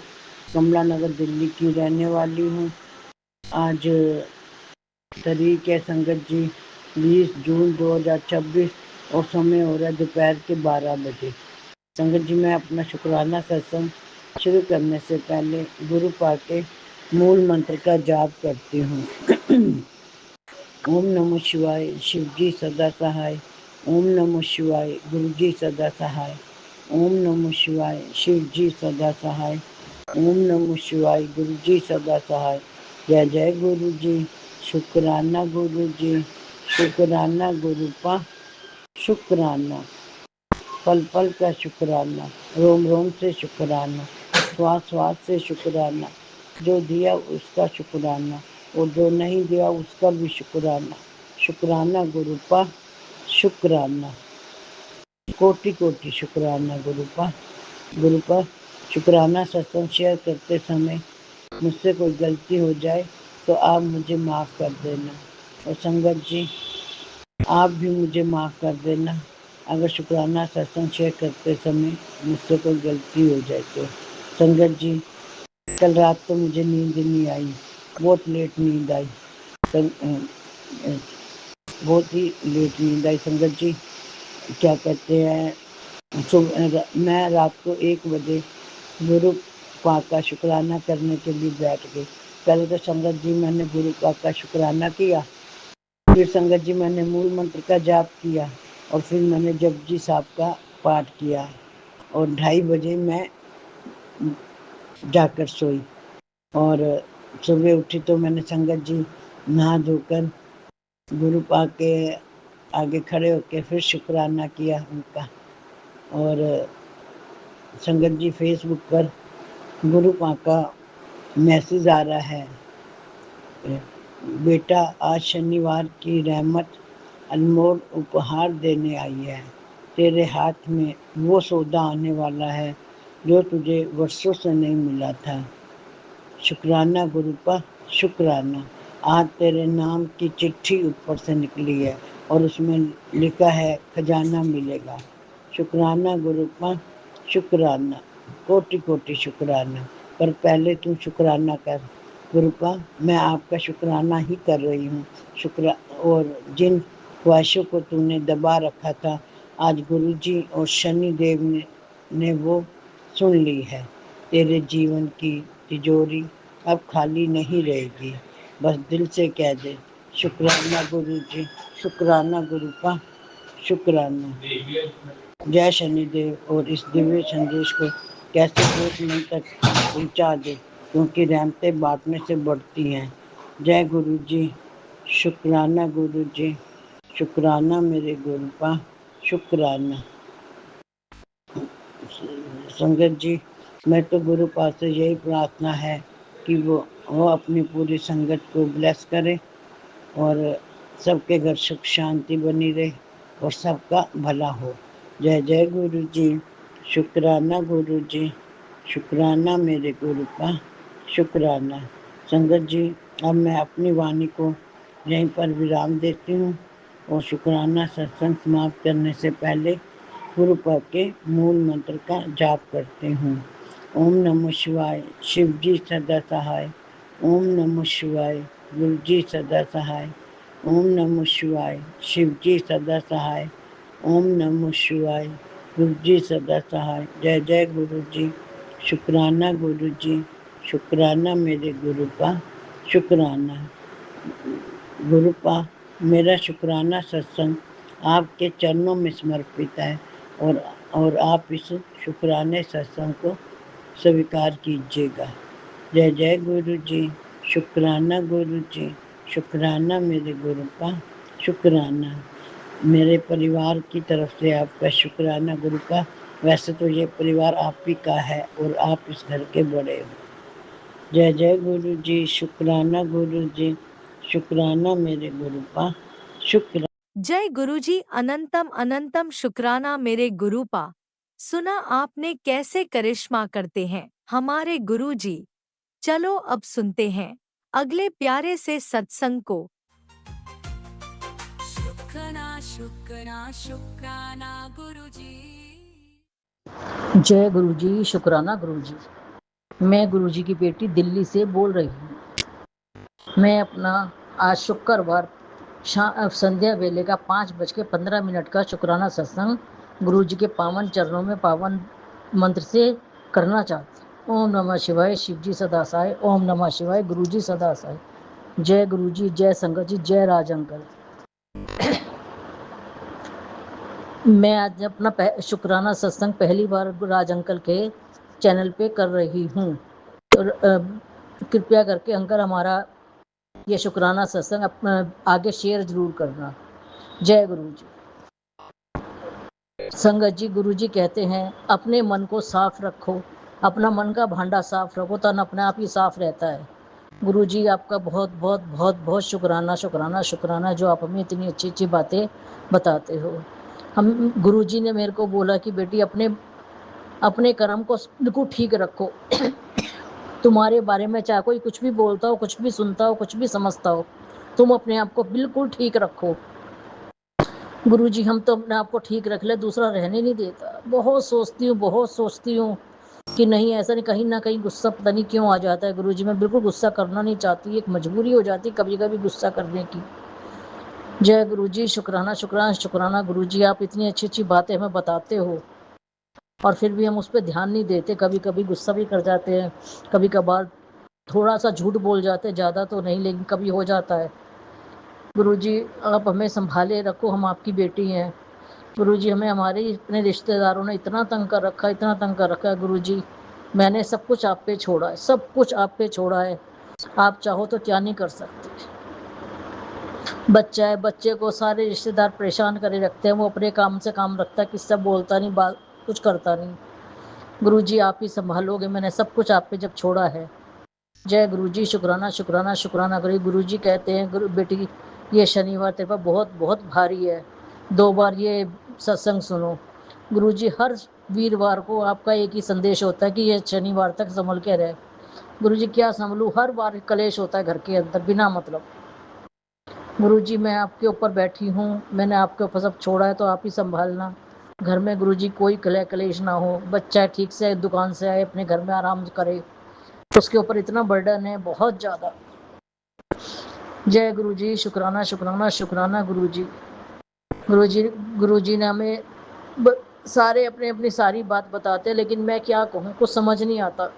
कमला नगर दिल्ली की रहने वाली हूँ। आज तारीख है संगत जी 20 जून 2026 और समय हो रहा है दोपहर के 12 बजे। संगत जी, मैं अपना शुक्राना सत्संग शुरू करने से पहले गुरु पाक के मूल मंत्र का जाप करती हूँ। ओम नमः शिवाय, शिव जी सदा सहाय। ओम नमः शिवाय, गुरु जी सदा सहाय। ओम नमः शिवाय, शिव जी सदा सहाय। ओम नमः शिवाय, गुरु जी सदा सहाय। जय जय गुरु जी। शुक्राना गुरु जी, शुक्राना गुरु पा शुक्राना। पल पल का शुक्राना, रोम रोम से शुक्राना, श्वास श्वास से शुक्राना। जो दिया उसका शुक्राना और जो नहीं दिया उसका भी शुक्राना। शुक्राना गुरु पा शुक्राना। कोटि कोटि शुक्राना गुरु पा शुक्राना। सत्संग शेयर करते समय मुझसे कोई गलती हो जाए तो आप मुझे माफ़ कर देना। और संगत जी, आप भी मुझे माफ़ कर देना अगर शुक्राना सत्संग शेयर करते समय मुझसे कोई गलती हो जाए तो। संगत जी, कल रात तो मुझे नींद नहीं आई, बहुत लेट नींद आई, बहुत ही लेट नींद आई। संगत जी, क्या कहते हैं, मैं रात को 1 बजे गुरु पाक का शुक्राना करने के लिए बैठ गई। पहले तो संगत जी मैंने गुरु पाक का शुक्राना किया, फिर संगत जी मैंने मूल मंत्र का जाप किया और फिर मैंने जपजी साहब का पाठ किया और 2:30 बजे मैं जाकर सोई। और सुबह उठी तो मैंने संगत जी नहा धोकर गुरु पाक के आगे खड़े होकर फिर शुक्राना किया उनका। और संगत जी, फेसबुक पर गुरु पाक का मैसेज आ रहा है, बेटा आज शनिवार की रहमत अनमोल उपहार देने आई है। तेरे हाथ में वो सौदा आने वाला है जो तुझे वर्षों से नहीं मिला था। शुक्राना गुरु पा शुक्राना। आज तेरे नाम की चिट्ठी ऊपर से निकली है और उसमें लिखा है खजाना मिलेगा। शुक्राना गुरु पा शुक्राना। कोटि कोटि शुक्राना। पर पहले तू शुक्राना कर गुरुपा। मैं आपका शुक्राना ही कर रही हूँ। और जिन ख्वाहिशों को तूने दबा रखा था, आज गुरु जी और शनि देव ने वो सुन ली है। तेरे जीवन की तिजोरी अब खाली नहीं रहेगी। बस दिल से कह दे शुक्राना गुरु जी, शुक्राना गुरुपा शुक्राना। जय शनिदेव। और इस दिव्य संदेश को कैसे बहुत मन तक पहुँचा दे, क्योंकि रहमतें बांटने से बढ़ती हैं। जय गुरु जी। शुक्राना गुरु जी, शुक्राना मेरे गुरुपा शुक्राना। संगत जी, मैं तो गुरु पास से यही प्रार्थना है कि वो अपनी पूरी संगत को ब्लेस करे और सबके घर सुख शांति बनी रहे और सबका भला हो। जय जय गुरु जी। शुक्राना गुरु जी, शुक्राना मेरे गुरु का शुक्राना। संगत जी, अब मैं अपनी वाणी को यहीं पर विराम देती हूँ और शुक्राना सत्संग समाप्त करने से पहले गुरु पद के मूल मंत्र का जाप करती हूँ। ओम नमः शिवाय, शिव जी सदा सहाय। ओम नमः शिवाय, गुरु जी सदा सहाय। ओम नमः शिवाय, शिव जी सदा सहाय। ओम नमः शिवाय, गुरु जी सदा सहाय। जय जय गुरु जी, शुक्राना गुरु जी, शुक्राना मेरे गुरु का, शुक्राना गुरुपा। मेरा शुक्राना सत्संग आपके चरणों में समर्पित है और आप इस शुक्राने सत्संग को स्वीकार कीजिएगा। जय जय गुरु जी, शुक्राना गुरु जी, शुक्राना मेरे गुरुपा, शुक्राना मेरे परिवार की तरफ से आपका शुक्राना गुरुपा। वैसे तो ये परिवार आप ही का है और आप इस घर के बड़े हो। जय जय गुरु जी, शुक्राना गुरु जी, शुक्राना मेरे गुरुपा, शुक्र। जय गुरुजी, अनंतम अनंतम शुक्राना मेरे गुरुपा। सुना आपने कैसे करिश्मा करते हैं हमारे गुरुजी। चलो अब सुनते हैं अगले प्यारे से सत्संग को। शुक्राना गुरुजी। जय गुरु जी, शुक्राना गुरु जी। मैं गुरु जी की बेटी दिल्ली से बोल रही हूँ। मैं अपना आज शुक्रवार संध्या वेले का 5:15 का शुक्राना सत्संग गुरु जी के पावन चरणों में पावन मंत्र से करना चाहती हूँ। ओम नमः शिवाय, शिव जी सदा सहाय। ओम नमः शिवाय, गुरु जी सदा सहाय। जय गुरु जी, जय संगत जी, जय राज अंकल। मैं आज अपना शुक्राना सत्संग पहली बार राज अंकल के चैनल पे कर रही हूँ। और कृपया करके अंकल हमारा ये शुक्राना सत्संग आगे शेयर जरूर करना। जय गुरु जी। संगत जी, गुरु जी कहते हैं अपने मन को साफ रखो, अपना मन का भांडा साफ रखो तो अपने आप ही साफ रहता है। गुरु जी आपका बहुत बहुत बहुत बहुत शुक्राना शुक्राना शुक्राना, जो आप हमें इतनी अच्छी अच्छी बातें बताते हो। हम गुरु जी ने मेरे को बोला कि बेटी अपने कर्म को बिल्कुल ठीक रखो। तुम्हारे बारे में चाहे कोई कुछ भी बोलता हो, कुछ भी सुनता हो, कुछ भी समझता हो, तुम अपने आप को बिल्कुल ठीक रखो। गुरुजी हम तो अपने आप को ठीक रख ले, दूसरा रहने नहीं देता। बहुत सोचती हूँ कि नहीं ऐसा नहीं, कहीं ना कहीं गुस्सा पता नहीं क्यों आ जाता है। गुरुजी मैं बिल्कुल गुस्सा करना नहीं चाहती, एक मजबूरी हो जाती कभी कभी गुस्सा करने की। जय गुरुजी, शुक्राना शुक्राना शुक्राना। गुरुजी आप इतनी अच्छी अच्छी बातें हमें बताते हो और फिर भी हम उस पर ध्यान नहीं देते। कभी कभी गुस्सा भी कर जाते हैं, कभी कभार थोड़ा सा झूठ बोल जाते हैं, ज़्यादा तो नहीं लेकिन कभी हो जाता है। गुरुजी आप हमें संभाले रखो, हम आपकी बेटी हैं। गुरुजी हमें हमारे अपने रिश्तेदारों ने इतना तंग कर रखा है। गुरुजी मैंने सब कुछ आप पे छोड़ा है, सब कुछ आप पे छोड़ा है। आप चाहो तो क्या नहीं कर सकते। बच्चा है, बच्चे को सारे रिश्तेदार परेशान करे रखते हैं। वो अपने काम से काम रखता है, किससे बोलता नहीं, बात कुछ करता नहीं। गुरुजी आप ही संभालोगे, मैंने सब कुछ आप पे जब छोड़ा है। जय गुरुजी, शुक्राना शुक्राना शुक्राना। गुरुजी कहते हैं गुरु बेटी ये शनिवार तेरे पर बहुत बहुत भारी है, 2 बार ये सत्संग सुनो। गुरुजी हर वीरवार को आपका एक ही संदेश होता है कि ये शनिवार तक संभल के रहे। गुरुजी क्या संभलूं, हर बार कलेश होता है घर के अंदर बिना मतलब। गुरुजी मैं आपके ऊपर बैठी हूँ, मैंने आपके ऊपर सब छोड़ा है तो आप ही संभालना। घर में गुरुजी कोई कलेश ना हो, बच्चा ठीक से दुकान से आए अपने घर में आराम करे, उसके ऊपर इतना बर्डन है बहुत ज़्यादा। जय गुरुजी, शुक्राना शुक्राना शुक्राना। गुरुजी ने हमें सारे अपनी सारी बात बताते हैं, लेकिन मैं क्या कहूँ, कुछ समझ नहीं आता।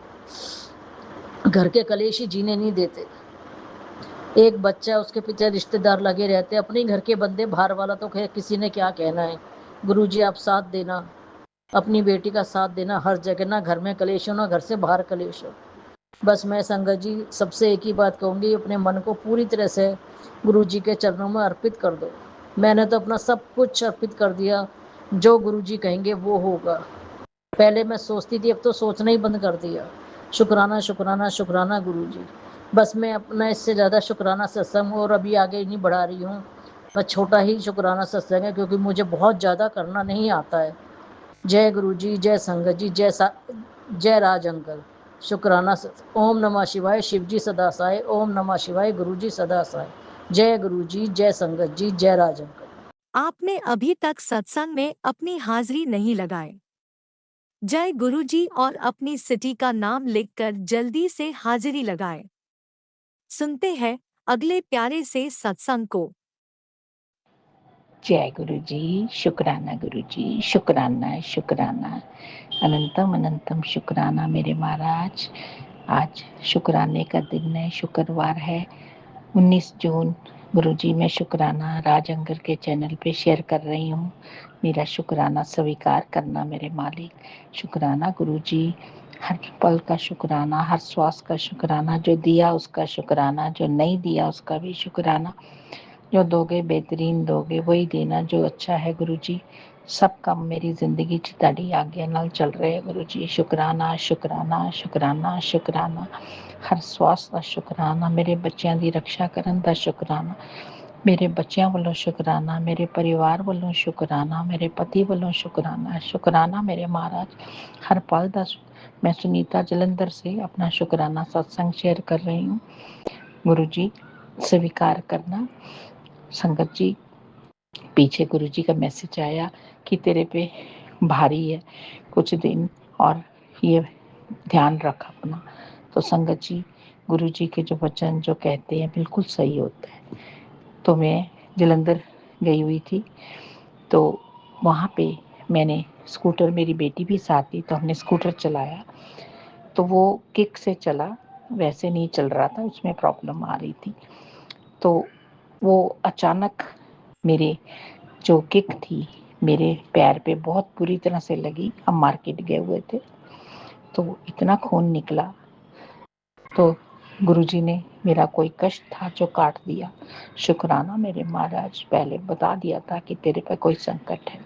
घर के कलेश ही जीने नहीं देते। एक बच्चा उसके पीछे रिश्तेदार लगे रहते, अपने घर के बंदे, बाहर वाला तो किसी ने क्या कहना है। गुरुजी आप साथ देना, अपनी बेटी का साथ देना हर जगह, ना घर में कलेश हो ना घर से बाहर कलेश हो। बस मैं संगत जी सबसे एक ही बात कहूँगी, अपने मन को पूरी तरह से गुरु जी के चरणों में अर्पित कर दो। मैंने तो अपना सब कुछ अर्पित कर दिया, जो गुरु जी कहेंगे वो होगा। पहले मैं सोचती थी, अब तो सोचना ही बंद कर दिया। शुक्राना शुक्राना शुक्राना गुरु जी। बस मैं अपना इससे ज़्यादा शुक्राना सत्संग और अभी आगे नहीं बढ़ा रही हूँ। बस छोटा ही शुक्राना सत्संग है, क्योंकि मुझे बहुत ज़्यादा करना नहीं आता है। जय गुरु जी, जय संगत जी, जय राज अंकल। शुक्राना ओम नमः शिवाय, शिव जी सदा सहाय। ओम नमः शिवाय, गुरु जी सदा सहाय। जय गुरु जी, जय संगत जी, जय राज अंकल। आपने अभी तक सत्संग में अपनी हाजिरी नहीं लगाए। जय गुरु जी और अपनी सिटी का नाम लिखकर जल्दी से हाजिरी लगाए। सुनते हैं अगले प्यारे से सत्संग को। जय गुरु जी, शुक्राना गुरु जी, शुक्राना शुक्राना, अनंतम अनंतम शुक्राना मेरे महाराज। आज शुक्राने का दिन है, शुक्रवार है 19 जून। गुरु जी मैं शुक्राना राज अंगर के चैनल पे शेयर कर रही हूँ। मेरा शुक्राना स्वीकार करना मेरे मालिक। शुक्राना गुरु जी, हर पल का शुक्राना, हर श्वास का शुक्राना, जो दिया उसका शुक्राना, जो नहीं दिया उसका भी शुक्राना। जो दोगे बेहतरीन दोगे, वही देना जो अच्छा है गुरु जी। सब काम मेरी जिंदगी च तुहाडी आज्ञा नाल चल रहे गुरु जी। शुक्राना शुक्राना शुक्राना शुक्राना, हर श्वास का शुक्राना, मेरे बच्चों की रक्षा करन दा शुक्राना, मेरे बच्चों वालों शुक्राना, मेरे परिवार वालों शुक्राना, मेरे पति वालों शुक्राना। शुक्राना मेरे महाराज, हर पल दा। मैं सुनीता जलंधर से अपना शुक्राना सत्संग शेयर कर रही हूँ। गुरु जी स्वीकार करना। संगत जी, पीछे गुरु जी का मैसेज आया कि तेरे पे भारी है कुछ दिन, और ये ध्यान रख अपना। तो संगत जी, गुरु जी के जो वचन जो कहते हैं बिल्कुल सही होता है। तो मैं जलंधर गई हुई थी, तो वहाँ पे मैंने स्कूटर, मेरी बेटी भी साथ थी, तो हमने स्कूटर चलाया। तो वो किक से चला, वैसे नहीं चल रहा था, उसमें प्रॉब्लम आ रही थी। तो वो अचानक मेरे जो किक थी मेरे पैर पे बहुत बुरी तरह से लगी। हम मार्केट गए हुए थे, तो इतना खून निकला। तो गुरुजी ने मेरा कोई कष्ट था जो काट दिया। शुक्राना मेरे महाराज, पहले बता दिया था कि तेरे पे कोई संकट है।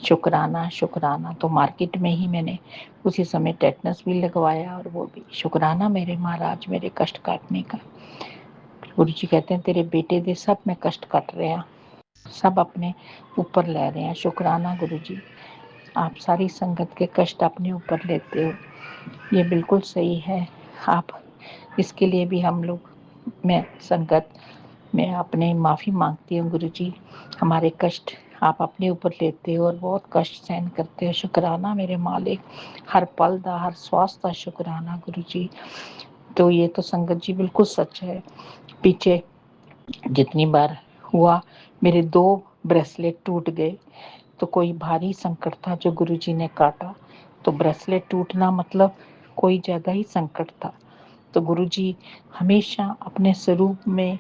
शुक्राना शुक्राना। तो मार्केट में ही मैंने उसी समय टेटनस भी लगवाया, और वो भी शुक्राना मेरे महाराज, मेरे कष्ट काटने का। गुरुजी कहते हैं तेरे बेटे दे सब में कष्ट कट रहे हैं, सब अपने ऊपर ले रहे हैं। शुक्राना गुरु जी, आप सारी संगत के कष्ट अपने ऊपर लेते हो, ये बिल्कुल सही है। आप इसके लिए भी हम लोग, मैं संगत मैं अपने माफ़ी मांगती हूँ गुरु जी। हमारे कष्ट आप अपने ऊपर लेते हो और बहुत कष्ट सहन करते हो। शुक्राना मेरे मालिक, हर पल दा, हर श्वास दा शुक्राना गुरु जी। तो ये तो संगत जी बिल्कुल सच है। पीछे जितनी बार हुआ, मेरे 2 ब्रेसलेट टूट गए, तो कोई भारी संकट था जो गुरुजी ने काटा। तो ब्रेसलेट टूटना मतलब कोई ज़्यादा ही संकट था। तो गुरुजी हमेशा अपने स्वरूप में,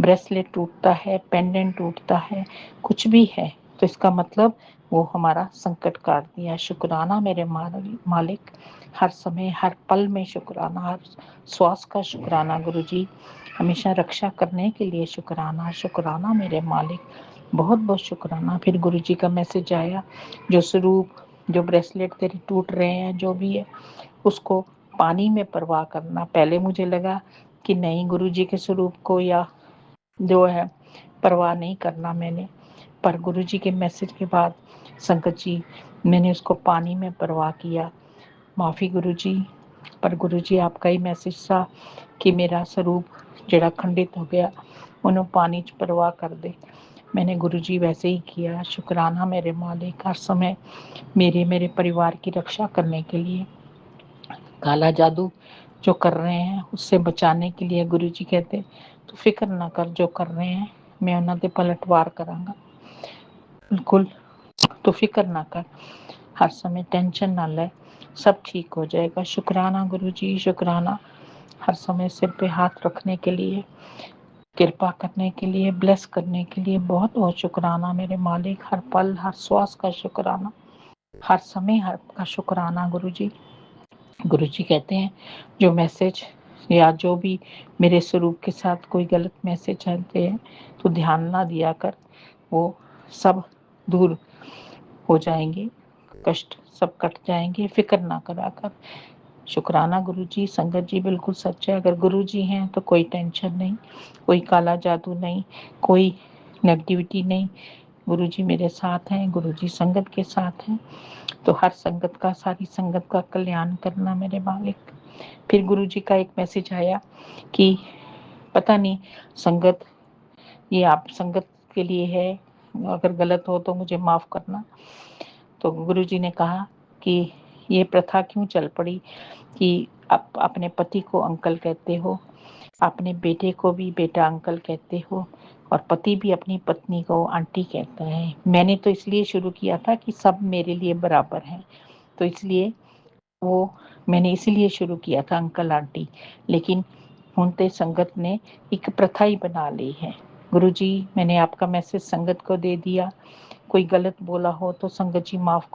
ब्रेसलेट टूटता है, पेंडेंट टूटता है, कुछ भी है, तो इसका मतलब वो हमारा संकट काट दिया। शुक्राना मेरे मालिक, हर समय हर पल में शुक्राना, हर श्वास का शुक्राना गुरुजी। हमेशा रक्षा करने के लिए शुक्राना। शुक्राना मेरे मालिक, बहुत बहुत शुक्राना। फिर गुरुजी का मैसेज आया, जो स्वरूप, जो ब्रेसलेट तेरे टूट रहे हैं, जो भी है, उसको पानी में परवाह करना। पहले मुझे लगा कि नहीं, गुरुजी के स्वरूप को या जो है परवाह नहीं करना मैंने, पर गुरुजी के मैसेज के बाद संगत जी मैंने उसको पानी में परवाह किया। माफ़ी गुरुजी, पर गुरुजी आपका ही मैसेज था कि मेरा स्वरूप जड़ा खंडित हो गया, उन्होंने पानी च परवाह कर दे। मैंने गुरुजी वैसे ही किया। शुक्राना मेरे मालिक, हर समय मेरे परिवार की रक्षा करने के लिए, काला जादू जो कर रहे हैं उससे बचाने के लिए गुरुजी कहते तो फिक्र ना कर, जो कर रहे हैं मैं उन्हों ते पलटवार करांगा। बिल्कुल तो फिक्र ना कर, हर समय टेंशन ना ले, सब ठीक हो जाएगा। शुक्राना गुरुजी, शुक्राना। हर समय सिर पे हाथ रखने के लिए, कृपा करने के लिए, ब्लेस करने के लिए बहुत बहुत शुक्राना मेरे मालिक। हर पल हर श्वास का शुक्राना, हर समय हर का शुक्राना गुरुजी। गुरुजी कहते हैं जो मैसेज या जो भी मेरे स्वरूप के साथ कोई गलत मैसेज आते हैं तो ध्यान ना दिया कर, वो सब दूर हो जाएंगे, कष्ट सब कट जाएंगे, फिक्र ना करा कर। शुक्राना गुरुजी। संगत जी बिल्कुल सच है, अगर गुरुजी हैं तो कोई टेंशन नहीं, कोई काला जादू नहीं, कोई नेगेटिविटी नहीं। गुरुजी मेरे साथ हैं, गुरुजी संगत के साथ हैं, तो हर संगत का, सारी संगत का कल्याण करना मेरे मालिक। फिर गुरुजी का एक मैसेज आया कि पता नहीं संगत, ये आप संगत के लिए है अगर गलत हो तो मुझे माफ़ करना। तो गुरुजी ने कहा कि ये प्रथा क्यों चल पड़ी कि आप अपने पति को अंकल कहते हो, अपने बेटे को भी बेटा अंकल कहते हो और पति भी अपनी पत्नी को आंटी कहता है। मैंने तो इसलिए शुरू किया था कि सब मेरे लिए बराबर हैं, तो इसलिए वो मैंने इसीलिए शुरू किया था अंकल आंटी। लेकिन हुनते संगत ने एक प्रथा ही बना ली है। गुरुजी, मैंने आपका मैसेज संगत को दे दिया, कोई गलत बोला हो तो संगत जी माफ़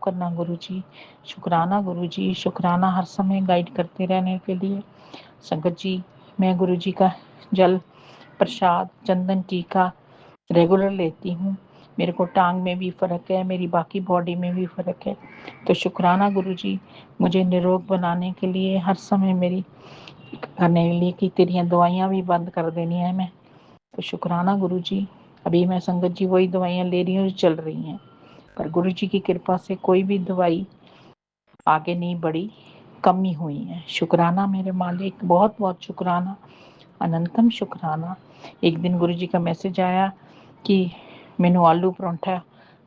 करना गुरुजी। शुक्राना गुरुजी, शुक्राना हर समय गाइड करते रहने के लिए। संगत जी, मैं गुरुजी का जल, प्रसाद, चंदन, टीका रेगुलर लेती हूँ। मेरे को टांग में भी फ़र्क है, मेरी बाकी बॉडी में भी फ़र्क है। तो शुक्राना गुरुजी, मुझे निरोग बनाने के लिए हर समय मेरी करने के लिए कि तेरी दवाइयाँ भी बंद कर देनी है मैं। तो शुक्राना गुरुजी, अभी मैं संगत जी वही दवाइयाँ ले रही हूँ जो चल रही हैं, पर गुरुजी की कृपा से कोई भी दवाई आगे नहीं बढ़ी, कम ही हुई है। शुक्राना मेरे मालिक, बहुत बहुत शुक्राना, अनंतम शुक्राना। एक दिन गुरुजी का मैसेज आया कि मैनू आलू परांठा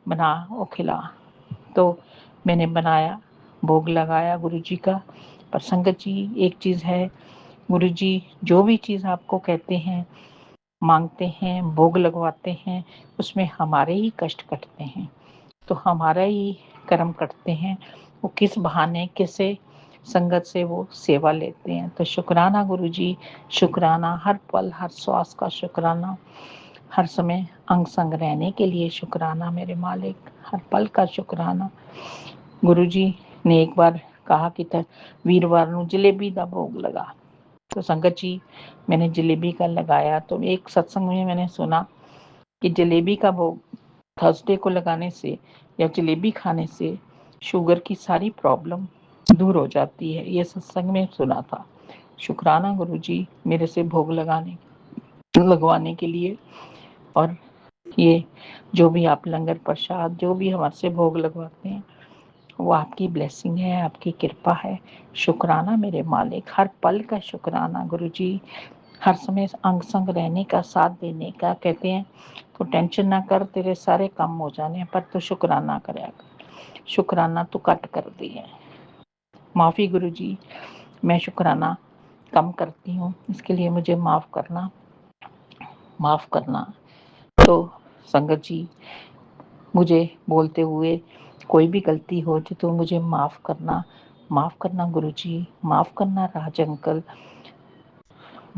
बना और खिला, तो मैंने बनाया, भोग लगाया गुरुजी का। पर संगत जी, एक चीज़ है, गुरुजी जो भी चीज़ आपको कहते हैं, मांगते हैं, भोग लगवाते हैं, उसमें हमारे ही कष्ट कटते हैं, तो हमारा ही कर्म कटते हैं। वो किस बहाने, किसे संगत से वो सेवा लेते हैं। तो शुक्राना गुरुजी, शुक्राना, हर पल हर श्वास का शुक्राना, हर समय अंग संग रहने के लिए शुक्राना मेरे मालिक, हर पल का शुक्राना। गुरुजी ने एक बार कहा कि वीरवार नू जलेबी दा भोग लगा, तो संगत जी मैंने जलेबी का लगाया। तो एक सत्संग में मैंने सुना कि जलेबी का भोग थर्सडे को लगाने से या जलेबी खाने से शुगर की सारी प्रॉब्लम दूर हो जाती है, ये सत्संग में सुना था। शुक्राना गुरुजी मेरे से भोग लगवाने के लिए, और ये जो भी आप लंगर प्रसाद जो भी हमारे से भोग लगवाते हैं वो आपकी ब्लेसिंग है, आपकी कृपा है। शुक्राना मेरे मालिक, हर पल का शुक्राना गुरुजी, हर समय अंग संग रहने का, साथ देने का। कहते हैं तो टेंशन ना कर, तेरे सारे काम हो जाने, पर तो शुक्राना करया कर, शुक्राना तो कट कर दी है। माफ़ी गुरुजी, मैं शुक्राना कम करती हूँ, इसके लिए मुझे माफ़ करना। तो संगत जी, मुझे बोलते हुए कोई भी गलती हो तो मुझे माफ़ करना गुरुजी, माफ़ करना राज अंकल।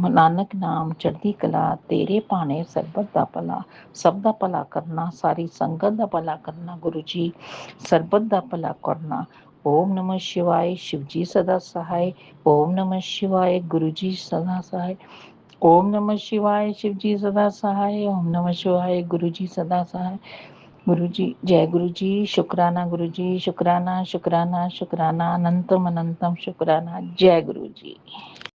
नानक नाम चढ़दी कला, तेरे पाने सरबत दा भला, सब दा भला करना, सारी संगत दा भला करना गुरुजी, सरबत दा भला करना। ओम नमः शिवाय, शिवजी सदा सहाय। ओम नमः शिवाय, गुरुजी सदा सहाय। ओम नमः शिवाय, शिवजी सदा सहाय। ओम नमः शिवाय, गुरुजी सदा सहाय। गुरुजी, जय गुरुजी, शुक्राना गुरुजी, शुक्राना शुक्राना शुक्राना, अनंतम अनंतम शुक्राना। जय गुरुजी।